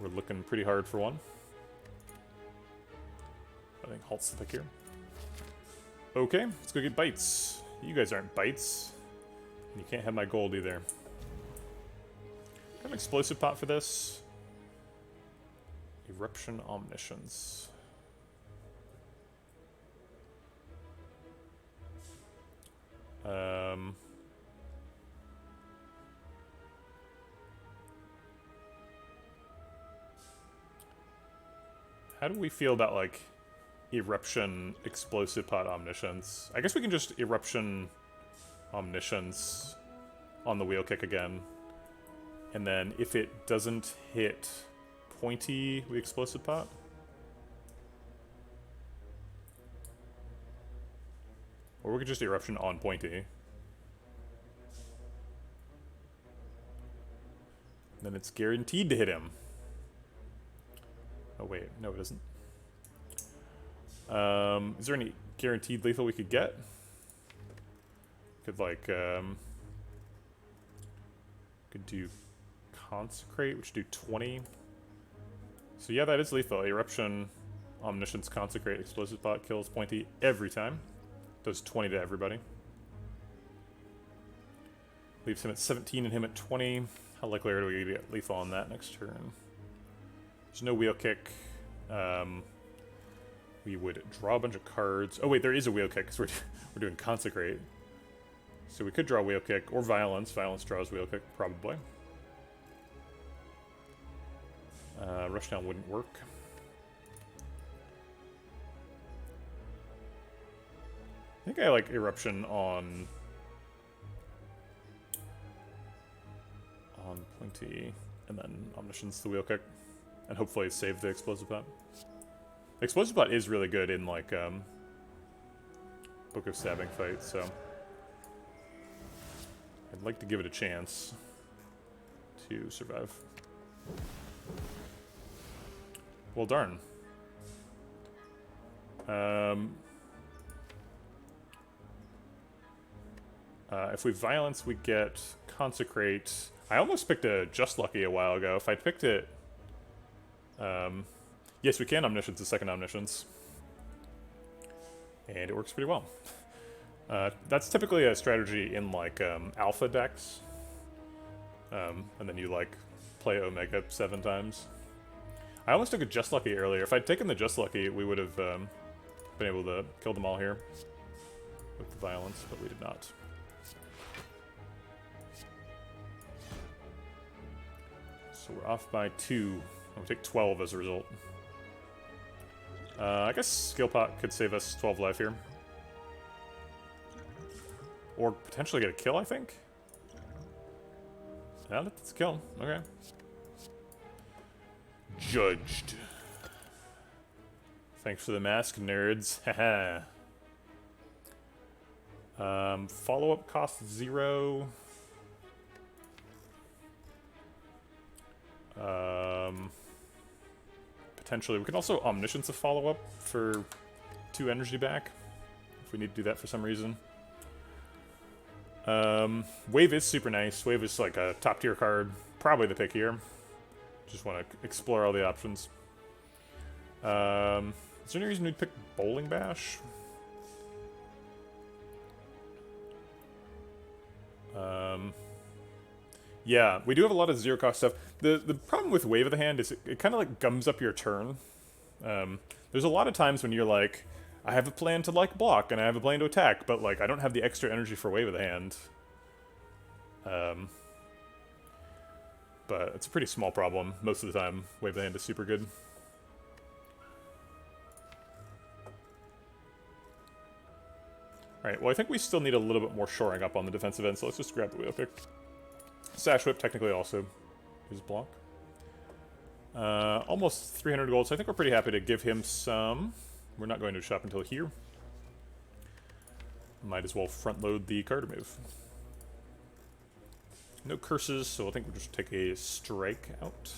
We're looking pretty hard for one. I think Halt's the pick here. Okay, let's go get Bites. You guys aren't Bites. You can't have my gold either. Got an Explosive Pot for this. Eruption Omniscience. How do we feel about, like, Eruption Explosive Pot Omniscience? I guess we can just Eruption Omniscience on the Wheel Kick again. And then if it doesn't hit Pointy, we Explosive Pot? Or we could just Eruption on Pointy. Then it's guaranteed to hit him. Oh wait, no it isn't. Is there any guaranteed lethal we could get? Could like, could do Consecrate, which do 20. So yeah, that is lethal. Eruption, Omniscience, Consecrate, Explosive Pot kills Pointy every time. Does 20 to everybody. Leaves him at 17 and him at 20. How likely are we to get lethal on that next turn? There's no wheel kick. We would draw a bunch of cards. Oh wait, there is a wheel kick because we're doing Consecrate. So we could draw wheel kick or Violence. Violence draws wheel kick, probably. Rushdown wouldn't work. I think I like Eruption on Pointy, and then Omniscience the wheel kick, and hopefully save the Explosive Pot. The Explosive Pot is really good in like Book of Stabbing fights, so I'd like to give it a chance to survive. Well, darn. If we Violence, we get Consecrate. I almost picked a Just Lucky a while ago. If I'd picked it... yes, we can Omniscience the second Omniscience. And it works pretty well. That's typically a strategy in, like, alpha decks. And then you, like, play Omega 7 times. I almost took a Just Lucky earlier. If I'd taken the Just Lucky, we would have been able to kill them all here with the Violence, but we did not. So we're off by 2, and we take 12 as a result. I guess Skill Pot could save us 12 life here. Or potentially get a kill, I think? Yeah, that's a kill. Okay. Judged. Thanks for the mask, nerds. Haha. Follow-up cost 0. Potentially, we can also Omniscience a follow-up for 2 energy back, if we need to do that for some reason. Wave is super nice. Wave is like a top-tier card. Probably the pick here. Just want to explore all the options. Is there any reason we'd pick Bowling Bash? Yeah, we do have a lot of zero-cost stuff. The problem with Wave of the Hand is it kind of like gums up your turn. There's a lot of times when you're like, I have a plan to like block and I have a plan to attack, but like I don't have the extra energy for Wave of the Hand. But it's a pretty small problem. Most of the time, Wave of the Hand is super good. Alright, well I think we still need a little bit more shoring up on the defensive end, so let's just grab the wheel kick. Sash Whip technically also is block. Almost 300 gold, so I think we're pretty happy to give him some. We're not going to shop until here. Might as well front load the card move. No curses, so I think we'll just take a strike out.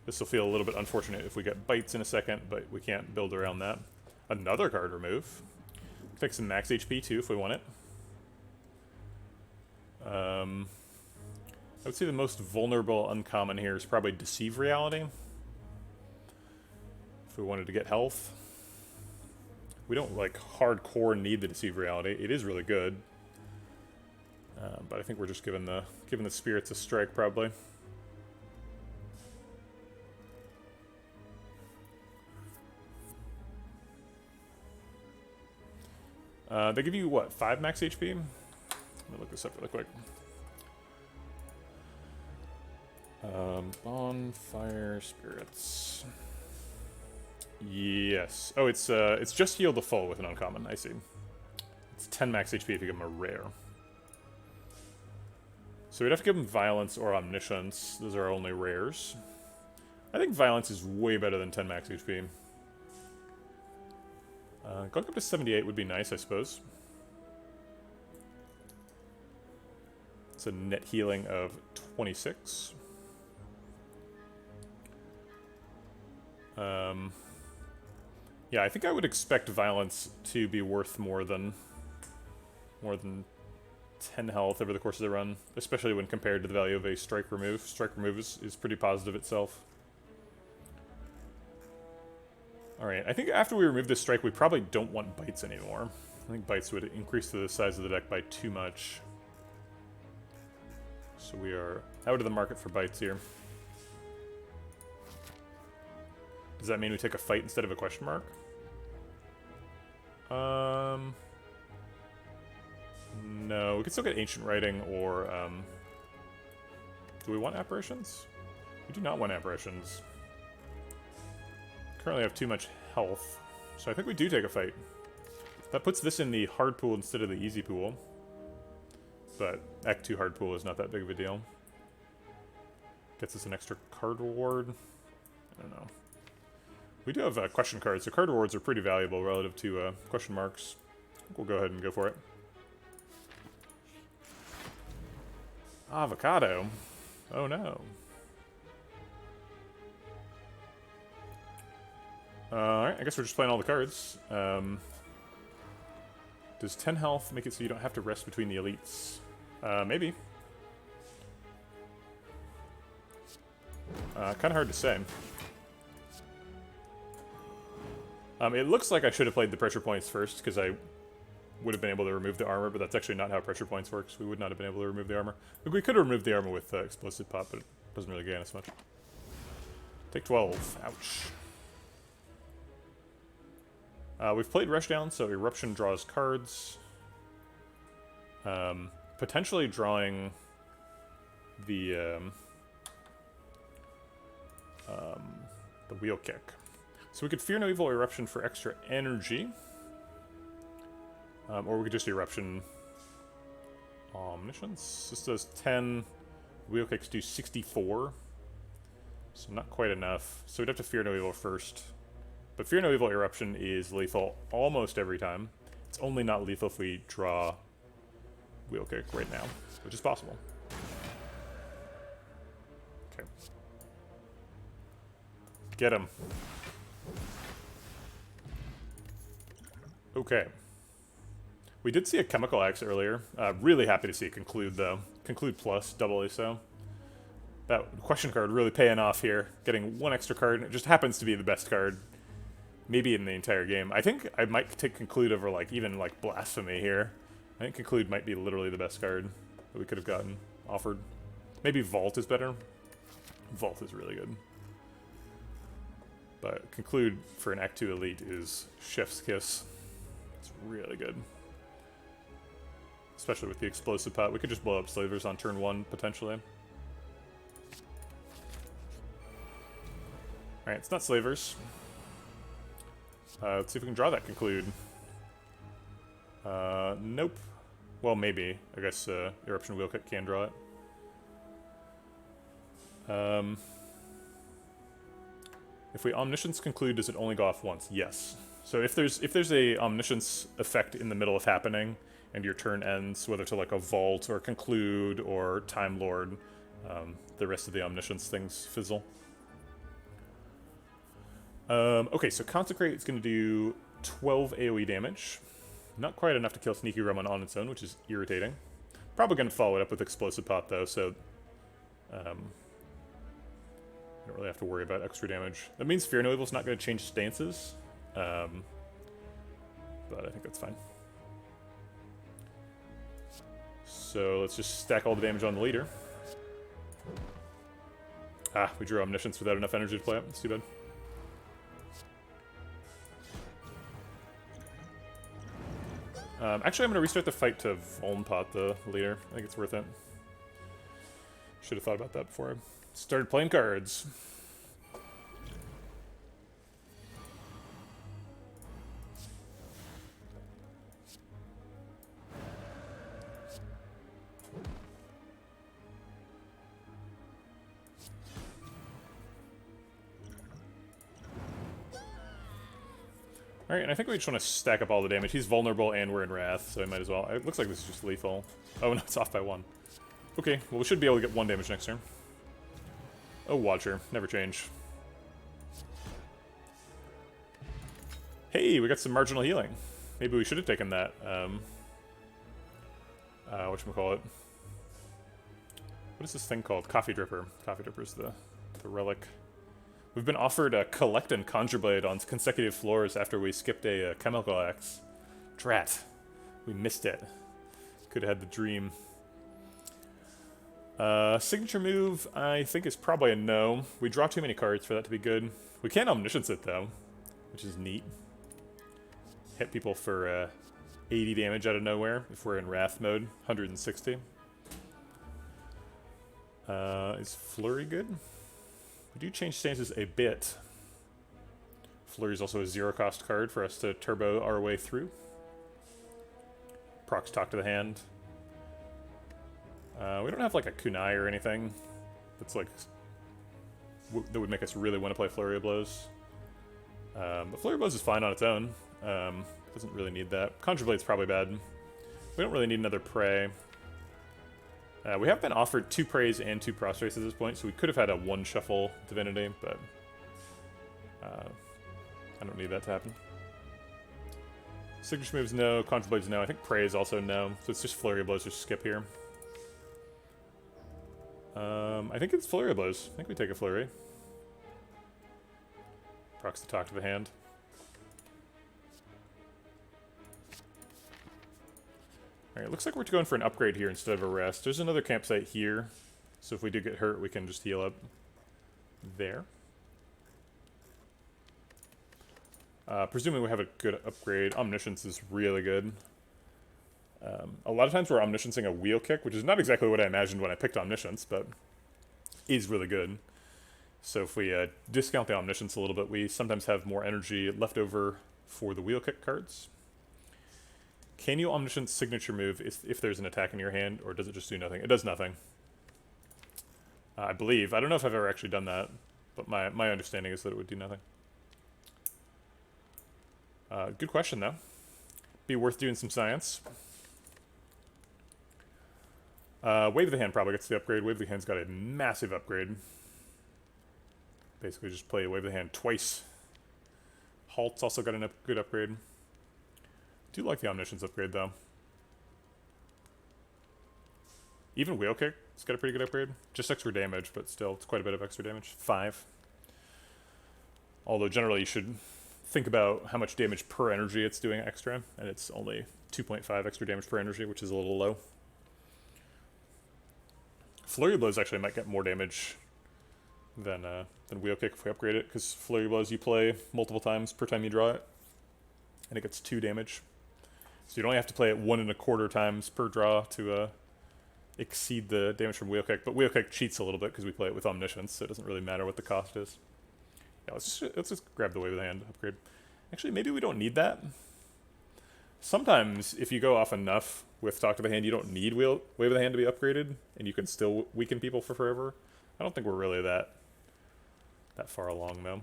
This will feel a little bit unfortunate if we get bites in a second, but we can't build around that. Another card remove. Take some max HP too if we want it. I would say the most vulnerable uncommon here is probably Deceive Reality. If we wanted to get health. We don't like hardcore need the Deceive Reality. It is really good. But I think we're just giving the spirits a strike probably. They give you what, 5 max HP? Let me look this up really quick. Bonfire spirits. Yes. Oh, it's just heal the full with an uncommon. I see. It's 10 max HP if you give him a rare. So we'd have to give him Violence or Omniscience. Those are our only rares. I think Violence is way better than 10 max HP. Going up to 78 would be nice, I suppose. It's a net healing of 26. Yeah, I think I would expect Violence to be worth more than 10 health over the course of the run, especially when compared to the value of a Strike Remove. Strike Remove is pretty positive itself. Alright, I think after we remove this strike, we probably don't want bites anymore. I think bites would increase the size of the deck by too much. So we are out of the market for bites here. Does that mean we take a fight instead of a question mark? No, we could still get Ancient Writing or, do we want Apparitions? We do not want Apparitions. Currently have too much health, so I think we do take a fight. That puts this in the hard pool instead of the easy pool. But Act 2 hard pool is not that big of a deal. Gets us an extra card reward. I don't know. We do have question cards, so card rewards are pretty valuable relative to question marks. We'll go ahead and go for it. Avocado. Oh no. Alright, I guess we're just playing all the cards. Does 10 health make it so you don't have to rest between the elites? Maybe. Kind of hard to say. It looks like I should have played the pressure points first, because I would have been able to remove the armor, but that's actually not how pressure points works. We would not have been able to remove the armor. Look, we could have removed the armor with explosive pop, but it doesn't really gain us much. Take 12. Ouch. We've played Rushdown, so Eruption draws cards. Potentially drawing the Wheel Kick. So we could Fear No Evil Eruption for extra energy. Or we could just Eruption Omniscience. This does 10. Wheel Kicks do 64. So not quite enough. So we'd have to Fear No Evil first. But Fear No Evil Eruption is lethal almost every time. It's only not lethal if we draw Wheel Kick right now, which is possible. Okay. Get him. Okay. We did see a Chemical Axe earlier. Really happy to see it Conclude, though. Conclude plus, doubly so. That question card really paying off here. Getting one extra card, and it just happens to be the best card. Maybe in the entire game. I think I might take Conclude over, like, even, like, Blasphemy here. I think Conclude might be literally the best card that we could have gotten offered. Maybe Vault is better. Vault is really good. But Conclude for an Act 2 Elite is Chef's Kiss. It's really good. Especially with the Explosive Pot. We could just blow up Slavers on turn 1, potentially. Alright, it's not Slavers. Let's see if we can draw that Conclude. Nope. Well, maybe. I guess Eruption Wheel Kick can draw it. If we Omniscience Conclude, does it only go off once? Yes. So if there's a Omniscience effect in the middle of happening, and your turn ends, whether to like a Vault or Conclude or Time Lord, the rest of the Omniscience things fizzle. Okay, so Consecrate is going to do 12 AoE damage. Not quite enough to kill Sneaky Roman on its own, which is irritating. Probably going to follow it up with Explosive Pot, though, so don't really have to worry about extra damage. That means Fear No Evil is not going to change stances, but I think that's fine. So let's just stack all the damage on the leader. Ah, we drew Omniscience without enough energy to play it. That's too bad. Actually, I'm going to restart the fight to Vulnpot the leader. I think it's worth it. Should have thought about that before I started playing cards. Alright, and I think we just want to stack up all the damage. He's vulnerable and we're in Wrath, so I might as well. It looks like this is just lethal. Oh no, it's off by 1. Okay, well we should be able to get 1 damage next turn. Oh, Watcher. Never change. Hey, we got some marginal healing. Maybe we should have taken that. Whatchamacallit? What is this thing called? Coffee Dripper. Coffee Dripper's the relic. We've been offered a Collect and Conjure Blade on consecutive floors after we skipped a Chemical Axe. Drat. We missed it. Could have had the dream. Signature move, I think, is probably a no. We draw too many cards for that to be good. We can Omniscience it, though, which is neat. Hit people for 80 damage out of nowhere if we're in Wrath mode, 160. Is Flurry good? We do change stances a bit. Flurry is also a 0-cost card for us to turbo our way through. Procs Talk to the Hand. We don't have like a kunai or anything that's like that would make us really want to play Flurry of Blows. But Flurry of Blows is fine on its own. Doesn't really need that. Conjure Blade's probably bad. We don't really need another Prey. We have been offered 2 Preys and 2 Prostrates at this point, so we could have had a 1-shuffle Divinity, but I don't need that to happen. Signature moves no, Conjure Blade's no. I think Prey is also no, so it's just Flurry of Blows, just skip here. I think it's Flurry of Blows. I think we take a Flurry. Procs the Talk to the Hand. Alright, looks like we're going for an upgrade here instead of a rest. There's another campsite here, so if we do get hurt, we can just heal up there. Presuming we have a good upgrade. Omniscience is really good. A lot of times we're Omnisciencing a Wheel Kick, which is not exactly what I imagined when I picked Omniscience, but is really good. So if we discount the Omniscience a little bit, we sometimes have more energy left over for the Wheel Kick cards. Can you Omniscience signature move if there's an attack in your hand, or does it just do nothing? It does nothing. I believe. I don't know if I've ever actually done that, but my understanding is that it would do nothing. Good question, though. Be worth doing some science. Wave of the Hand probably gets the upgrade. Wave of the Hand's got a massive upgrade. Basically just play Wave of the Hand twice. Halt's also got a good upgrade. Do like the Omniscience upgrade, though. Even Wheel Kick, it's got a pretty good upgrade. Just extra damage, but still, it's quite a bit of extra damage. 5. Although generally you should think about how much damage per energy it's doing extra, and it's only 2.5 extra damage per energy, which is a little low. Flurry Blows actually might get more damage than Wheel Kick if we upgrade it, because Flurry Blows you play multiple times per time you draw it, and it gets 2 damage. So you'd only have to play it 1.25 times per draw to exceed the damage from Wheel Kick, but Wheel Kick cheats a little bit because we play it with Omniscience, so it doesn't really matter what the cost is. Yeah, let's just grab the Wave of the Hand upgrade. Actually, maybe we don't need that. Sometimes, if you go off enough with Talk to the Hand, you don't need Wave of the Hand to be upgraded, and you can still weaken people for forever. I don't think we're really that far along, though.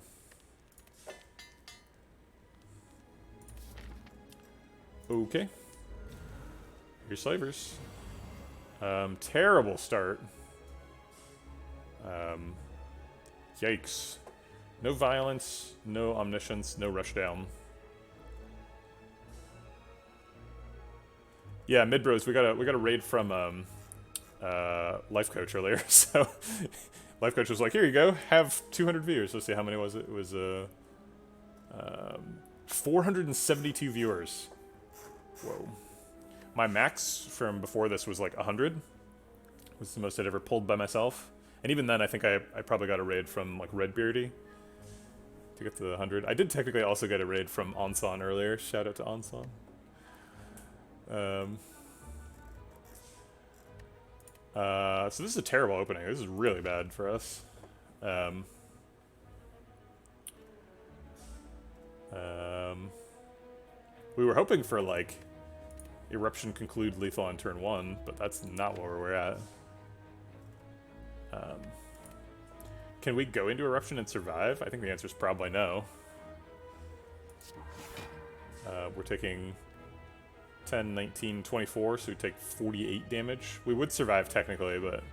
Okay. Your Slavers. Terrible start. Yikes. No Violence, no Omniscience, no Rushdown. Yeah, mid bros, we got a raid from Life Coach earlier. So Life Coach was like, "Here you go, have 200 viewers." Let's see, how many was it? It was 472 viewers. Whoa. My max from before this was like 100. Was the most I'd ever pulled by myself. And even then, I think I probably got a raid from like Redbeardy to get to the 100. I did technically also get a raid from Onsan earlier. Shout out to Onsan. So this is a terrible opening. This is really bad for us. We were hoping for like Eruption conclude lethal on turn 1, but that's not where we're at. Can we go into Eruption and survive? I think the answer is probably no. We're taking 10, 19, 24, so we take 48 damage. We would survive technically, but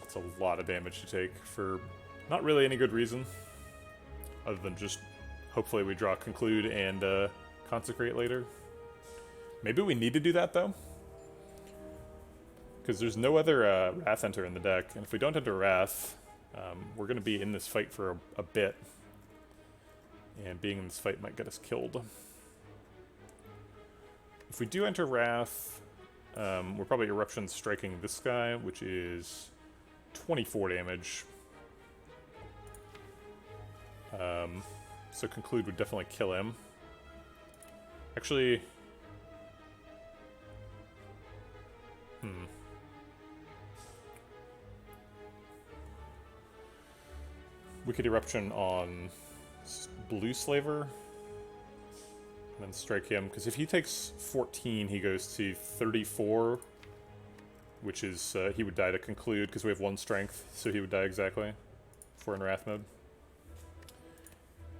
it's a lot of damage to take for not really any good reason, other than just hopefully we draw Conclude and Consecrate later. Maybe we need to do that, though, because there's no other Wrath Enter in the deck, and if we don't enter Wrath, we're going to be in this fight for a bit, and being in this fight might get us killed. If we do enter Wrath, We're probably Eruption striking this guy, which is 24 damage. So Conclude would definitely kill him. Actually... We could Eruption on Blue Slaver, and then strike him, because if he takes 14, he goes to 34, which is, he would die to Conclude, because we have 1 strength, so he would die exactly, if we're in Wrath mode.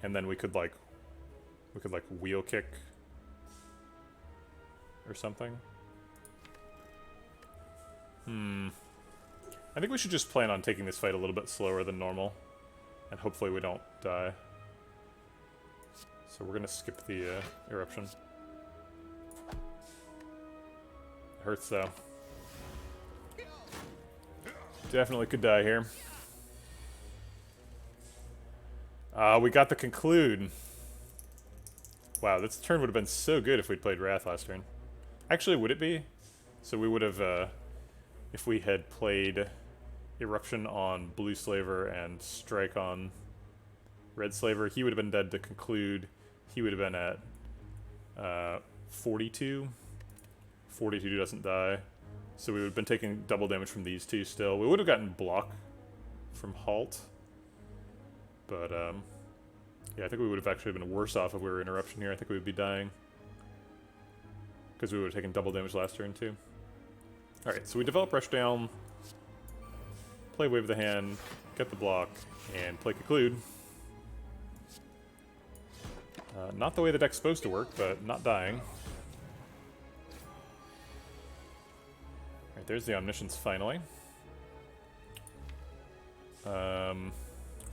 And then we could, like, Wheel Kick, or something. I think we should just plan on taking this fight a little bit slower than normal. And hopefully we don't die. So we're gonna skip the Eruption. It hurts though. Definitely could die here. We got the Conclude. Wow, this turn would have been so good if we'd played Wrath last turn. Actually, would it be? So we would have, if we had played Eruption on Blue Slaver and Strike on Red Slaver, he would have been dead to Conclude. He would have been at 42. 42 doesn't die. So we would have been taking double damage from these two still. We would have gotten block from Halt. But, yeah, I think we would have actually been worse off if we were in Eruption here. I think we would be dying. Because we would have taken double damage last turn, too. Alright, so we develop Rushdown, play Wave of the Hand, get the block, and play Conclude. Not the way the deck's supposed to work, but not dying. Alright, there's the Omniscience finally.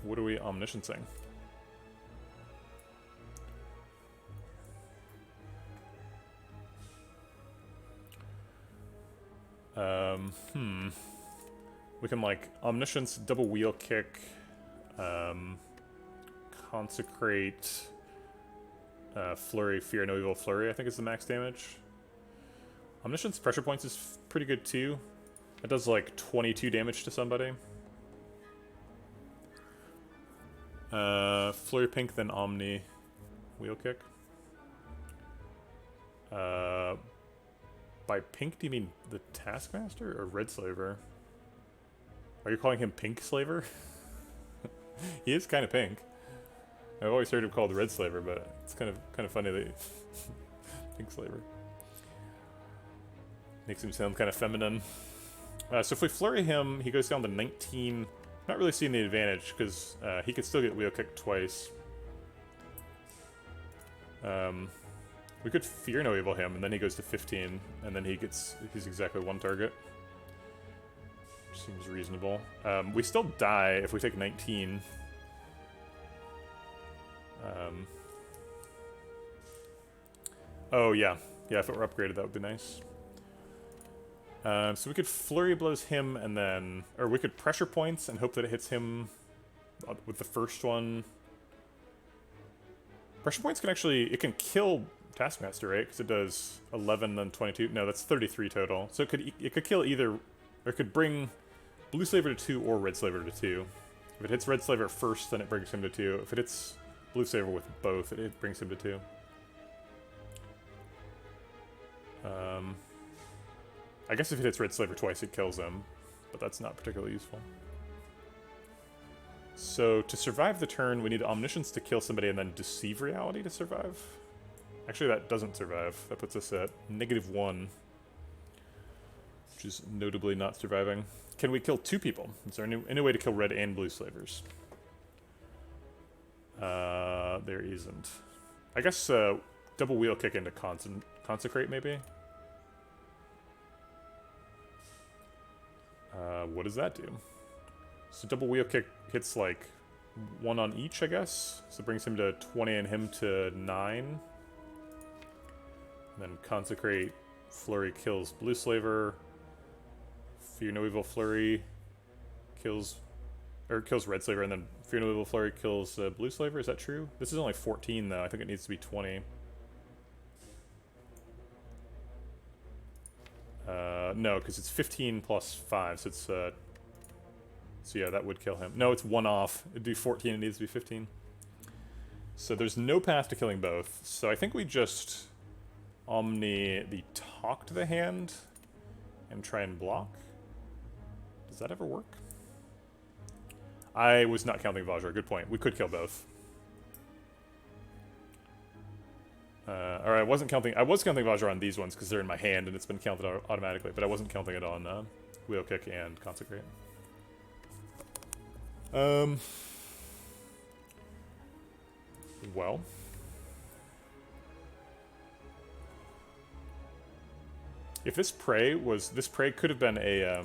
What are we omnisciencing? We can, like, Omniscience, double Wheel Kick, Consecrate, Flurry, Fear No Evil Flurry, I think is the max damage. Omniscience Pressure Points is pretty good too. It does like 22 damage to somebody. Flurry Pink, then Omni Wheel Kick. By pink, do you mean the Taskmaster or Red Slaver? Are you calling him Pink Slaver? He is kind of pink. I've always heard him called Red Slaver, but it's kind of funny that Pink Slaver makes him sound kind of feminine. So if we flurry him, he goes down to 19. Not really seeing the advantage because he could still get Wheel Kicked twice. We could Fear No Evil him, and then he goes to 15, and then he's exactly 1 target. Which seems reasonable. We still die if we take 19. Oh yeah, if it were upgraded that would be nice. So we could Flurry Blows him, and then, or we could Pressure Points and hope that it hits him with the first one. Pressure Points can actually, it can kill Taskmaster, right? Because it does 11, then 22. No, that's 33 total. So it could kill either, or it could bring Blue Slaver to 2 or Red Slaver to 2. If it hits Red Slaver first, then it brings him to 2. If it hits Blue Slaver with both, it brings him to 2. I guess if it hits Red Slaver twice, it kills him, but that's not particularly useful. So to survive the turn, we need Omniscience to kill somebody and then Deceive Reality to survive. Actually, that doesn't survive. That puts us at -1, which is notably not surviving. Can we kill 2 people? Is there any way to kill Red and Blue Slavers? There isn't. I guess double Wheel Kick into Consecrate, maybe? What does that do? So double Wheel Kick hits like 1 on each, I guess. So it brings him to 20 and him to 9. And then Consecrate, Flurry kills Blue Slaver. Fear No Evil Flurry kills Red Slaver, and then Fear No Evil Flurry kills Blue Slaver. Is that true? This is only 14 though. I think it needs to be 20. No, because it's 15 plus 5, so it's, so yeah, that would kill him. No, it's one off. It'd be 14, it needs to be 15. So there's no path to killing both. So I think we just Omni the Talk to the Hand and try and block. Does that ever work? I was not counting Vajra, good point. We could kill both. Or I was counting Vajra on these ones because they're in my hand and it's been counted automatically, but I wasn't counting it on Wheel Kick and Consecrate. Well. If this prey could have been a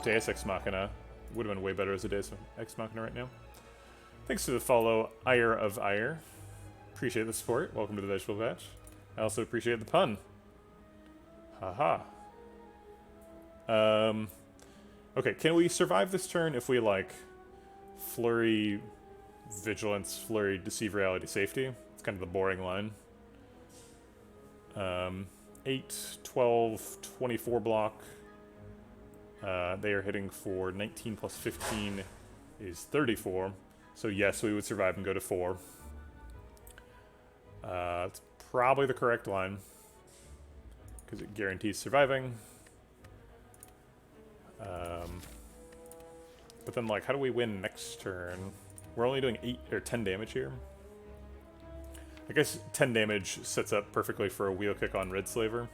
Deus Ex Machina. Would have been way better as a Deus Ex Machina right now. Thanks to the follow, Ire of Ire. Appreciate the support. Welcome to the Vegetable Batch. I also appreciate the pun. Haha. Okay, can we survive this turn if we, like, Flurry Vigilance, Flurry Deceive Reality, Safety? It's kind of the boring line. 8, 12, 24 block. They are hitting for 19 plus 15 is 34. So yes, we would survive and go to 4. It's probably the correct line because it guarantees surviving. But then, like, how do we win next turn? We're only doing 8 or 10 damage here. I guess 10 damage sets up perfectly for a Wheel Kick on Red Slaver.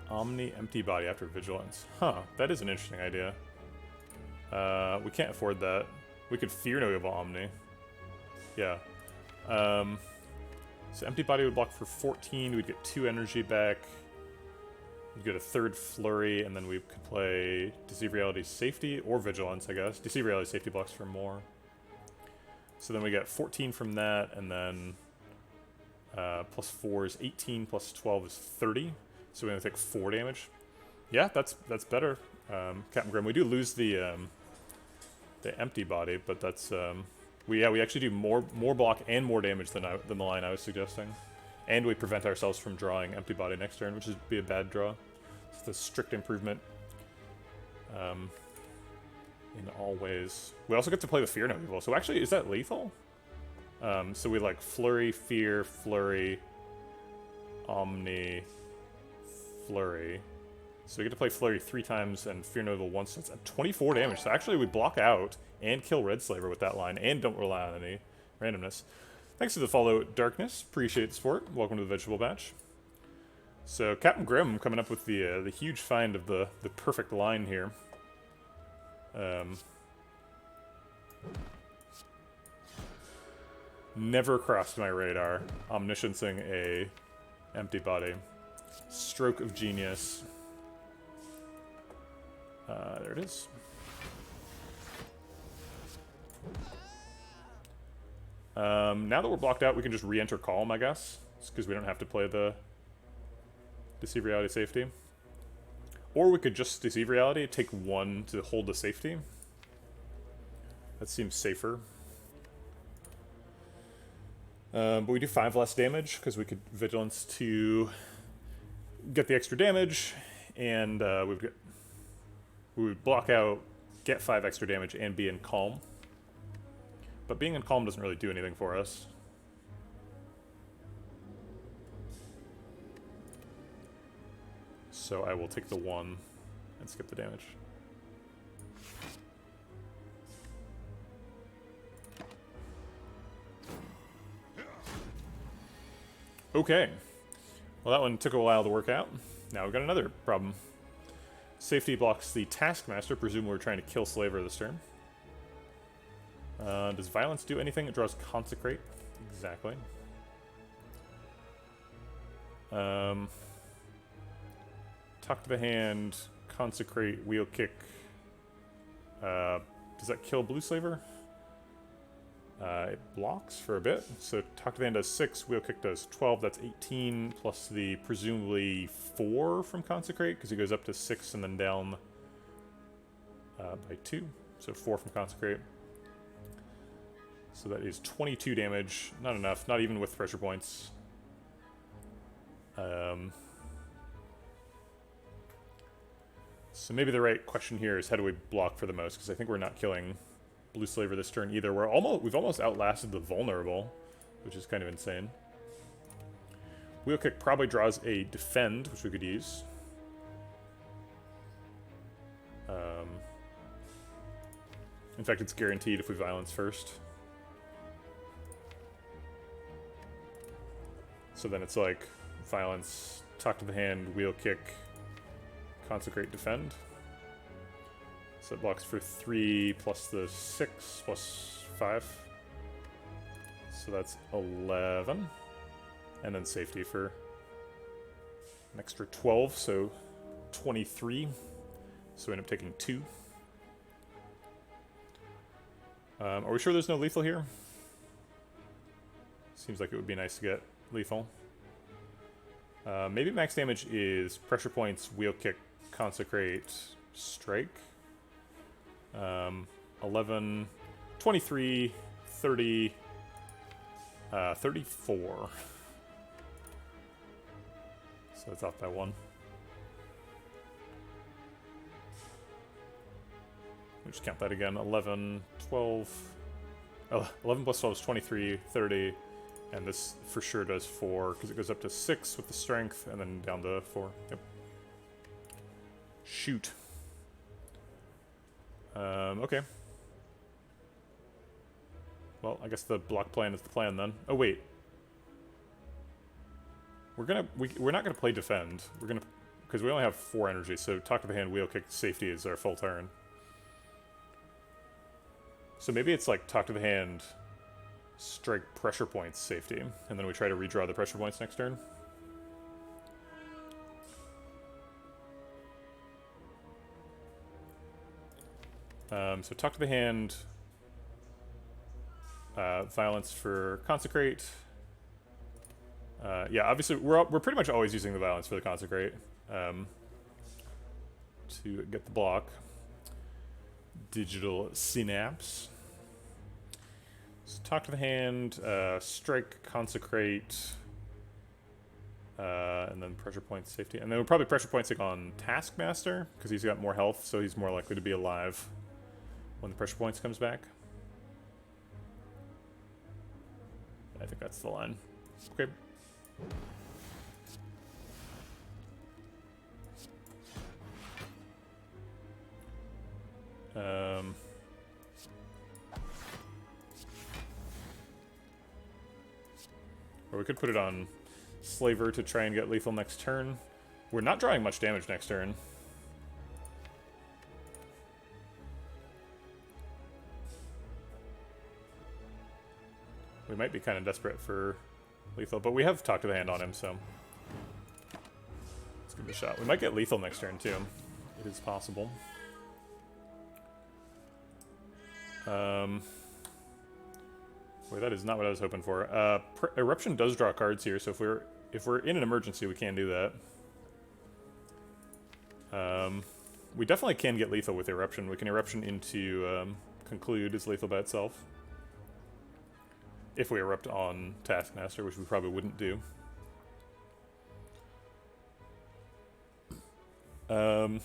Omni Empty Body after Vigilance. Huh, that is an interesting idea. We can't afford that. We could Fear No Evil Omni. Yeah. So Empty Body would block for 14, we'd get 2 energy back. We'd get a 3rd Flurry, and then we could play Deceive Reality Safety, or Vigilance, I guess. Deceive Reality Safety blocks for more. So then we get 14 from that, and then plus 4 is 18, plus 12 is 30. So we only take 4 damage. Yeah, that's better. Captain Grim, we do lose the Empty Body, but that's we actually do more block and more damage than the line I was suggesting, and we prevent ourselves from drawing Empty Body next turn, which would be a bad draw. It's a strict improvement in all ways. We also get to play the Fear No Evil. So actually, is that lethal? So we like Flurry, Fear, Flurry, Omni, Flurry. So we get to play Flurry 3 times and Fear No Evil once. So it's at 24 damage. So actually we block out and kill Red Slaver with that line and don't rely on any randomness. Thanks for the follow, Darkness. Appreciate the support. Welcome to the Vegetable Batch. So Captain Grim coming up with the huge find of the perfect line here. Never crossed my radar. Omnisciencing a Empty Body. Stroke of genius. There it is. Now that we're blocked out, we can just re-enter Calm, I guess. Because we don't have to play the Deceive Reality Safety. Or we could just Deceive Reality, take 1 to hold the safety. That seems safer. But we do 5 less damage, because we could Vigilance to get the extra damage, and we would block out, get 5 extra damage, and be in Calm. But being in Calm doesn't really do anything for us. So I will take the 1 and skip the damage. Okay. Well, that one took a while to work out. Now we've got another problem. Safety blocks the Taskmaster. Presumably we're trying to kill Slaver this turn. Does Violence do anything? It draws Consecrate. Exactly. Talk to the Hand, Consecrate, Wheel Kick. Does that kill Blue Slaver? It blocks for a bit. So Talk to the Hand does 6, Wheel Kick does 12. That's 18 plus the presumably 4 from Consecrate, because he goes up to 6 and then down by 2. So 4 from Consecrate. So that is 22 damage. Not enough, not even with pressure points. So maybe the right question here is how do we block for the most? Because I think we're not killing Blue Slaver this turn either. We've almost outlasted the vulnerable, which is kind of insane. Wheel Kick probably draws a defend, which we could use. In fact, it's guaranteed if we violence first. So then it's like violence, talk to the hand, wheel kick, consecrate, defend. So it blocks for 3 plus the 6 plus 5. So that's 11. And then safety for an extra 12, so 23. So we end up taking 2. Are we sure there's no lethal here? Seems like it would be nice to get lethal. Maybe max damage is pressure points, wheel kick, consecrate, strike. 11, 23, 30, 34. So it's off by 1. We'll just count that again. 11, 12. 11 plus 12 is 23, 30. And this for sure does 4, because it goes up to 6 with the strength, and then down to 4. Yep. Shoot. Okay. Well, I guess the block plan is the plan then. Oh wait. We're not gonna play defend. We're gonna, because we only have 4 energy. So talk to the hand, wheel kick, safety is our full turn. So maybe it's like talk to the hand, strike, pressure points, safety, and then we try to redraw the pressure points next turn. So talk to the hand, violence for consecrate. Yeah, obviously we're pretty much always using the violence for the consecrate to get the block. Digital synapse. So talk to the hand, strike, consecrate, and then pressure point safety. And then we'll probably pressure points on Taskmaster, because he's got more health, so he's more likely to be alive when the pressure points comes back. I think that's the line. Okay. Or we could put it on Slaver to try and get lethal next turn. We're not drawing much damage next turn. We might be kind of desperate for lethal, but we have Talk to the Hand on him, so let's give it a shot. We might get lethal next turn, too. It is possible. Boy, that is not what I was hoping for. Eruption does draw cards here, so if we're in an emergency, we can do that. We definitely can get lethal with Eruption. We can Eruption into Conclude as lethal by itself. If we erupt on Taskmaster, which we probably wouldn't do. If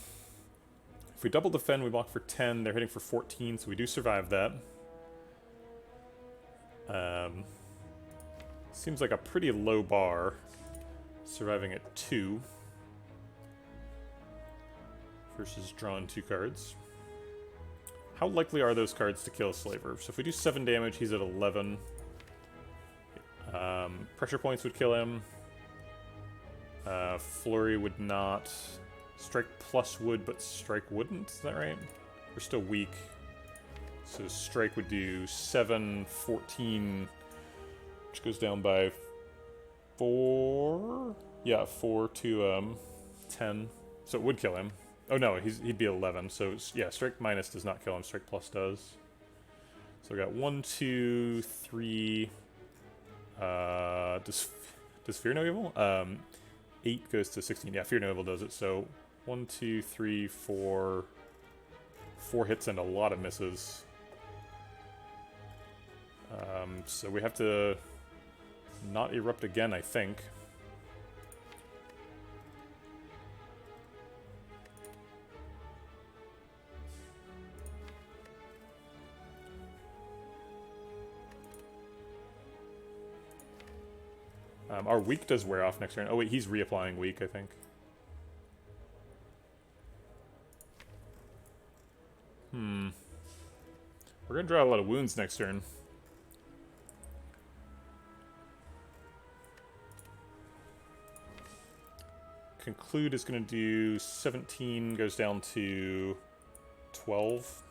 we double defend, we block for 10. They're hitting for 14, so we do survive that. Seems like a pretty low bar, surviving at 2 versus drawn 2 cards. How likely are those cards to kill Slaver? So if we do 7 damage, he's at 11. Pressure points would kill him. Flurry would not. Strike plus would, but strike wouldn't. Is that right? We're still weak. So strike would do 7, 14, which goes down by 4. Yeah, 4 to 10. So it would kill him. Oh no, he'd be 11. So yeah, strike minus does not kill him. Strike plus does. So we got 1, 2, 3. Does Fear No Evil? 8 goes to 16. Yeah, Fear No Evil does it. So 1, 2, 3, 4. 4 hits and a lot of misses. So we have to not erupt again, I think. Our weak does wear off next turn. Oh wait, he's reapplying weak, I think. We're gonna draw a lot of wounds next turn. Conclude is gonna do 17, goes down to 12.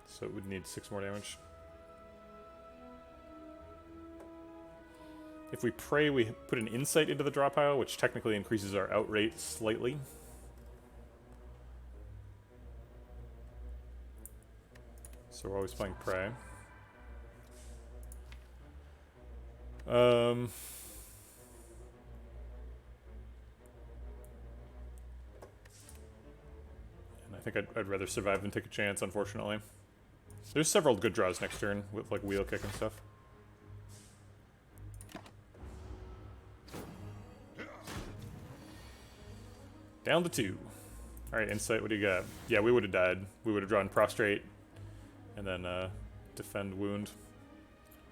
So it would need 6 more damage. If we pray, we put an insight into the draw pile, which technically increases our outrate slightly. So we're always playing pray. And I think I'd rather survive than take a chance, unfortunately. There's several good draws next turn with like wheel kick and stuff. Down to 2. Alright, insight, what do you got? Yeah, we would have died. We would have drawn prostrate and then defend wound.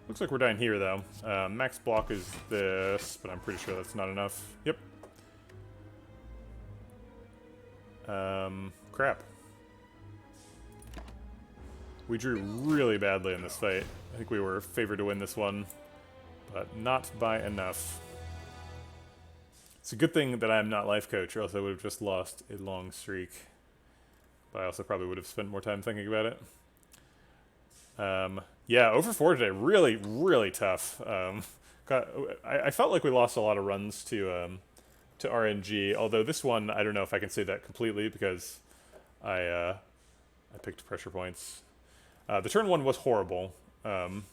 Looks like we're dying here though. Max block is this, but I'm pretty sure that's not enough. Yep. Crap. We drew really badly in this fight. I think we were favored to win this one, but not by enough. It's a good thing that I'm not life coach, or else I would have just lost a long streak. But I also probably would have spent more time thinking about it. Yeah, over 4 today, really, really tough. I felt like we lost a lot of runs to RNG, although this one, I don't know if I can say that completely because I picked pressure points. The turn 1 was horrible. That's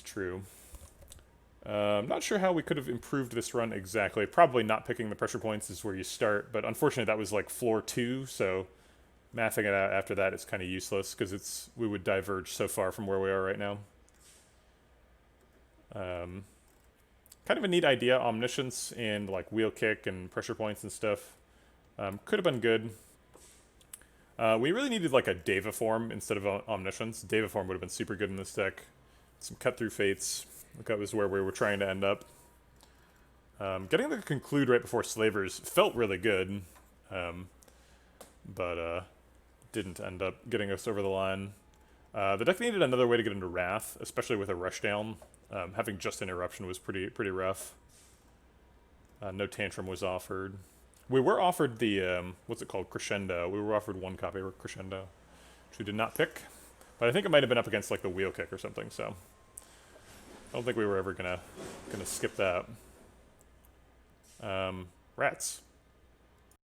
true. I'm not sure how we could have improved this run exactly. Probably not picking the pressure points is where you start, but unfortunately that was like floor 2, so mathing it out after that is kind of useless because we would diverge so far from where we are right now. Kind of a neat idea, omniscience and like wheel kick and pressure points and stuff. Could have been good. We really needed like a Deva form instead of omniscience. Deva form would have been super good in this deck. Some cut through fates. That was where we were trying to end up. Getting the conclude right before slavers felt really good, but didn't end up getting us over the line. The deck needed another way to get into Wrath, especially with a rushdown. Having just an eruption was pretty rough. No tantrum was offered. We were offered the what's it called, Crescendo. We were offered 1 copy of Crescendo, which we did not pick. But I think it might have been up against like the wheel kick or something. So I don't think we were ever gonna skip that. Rats.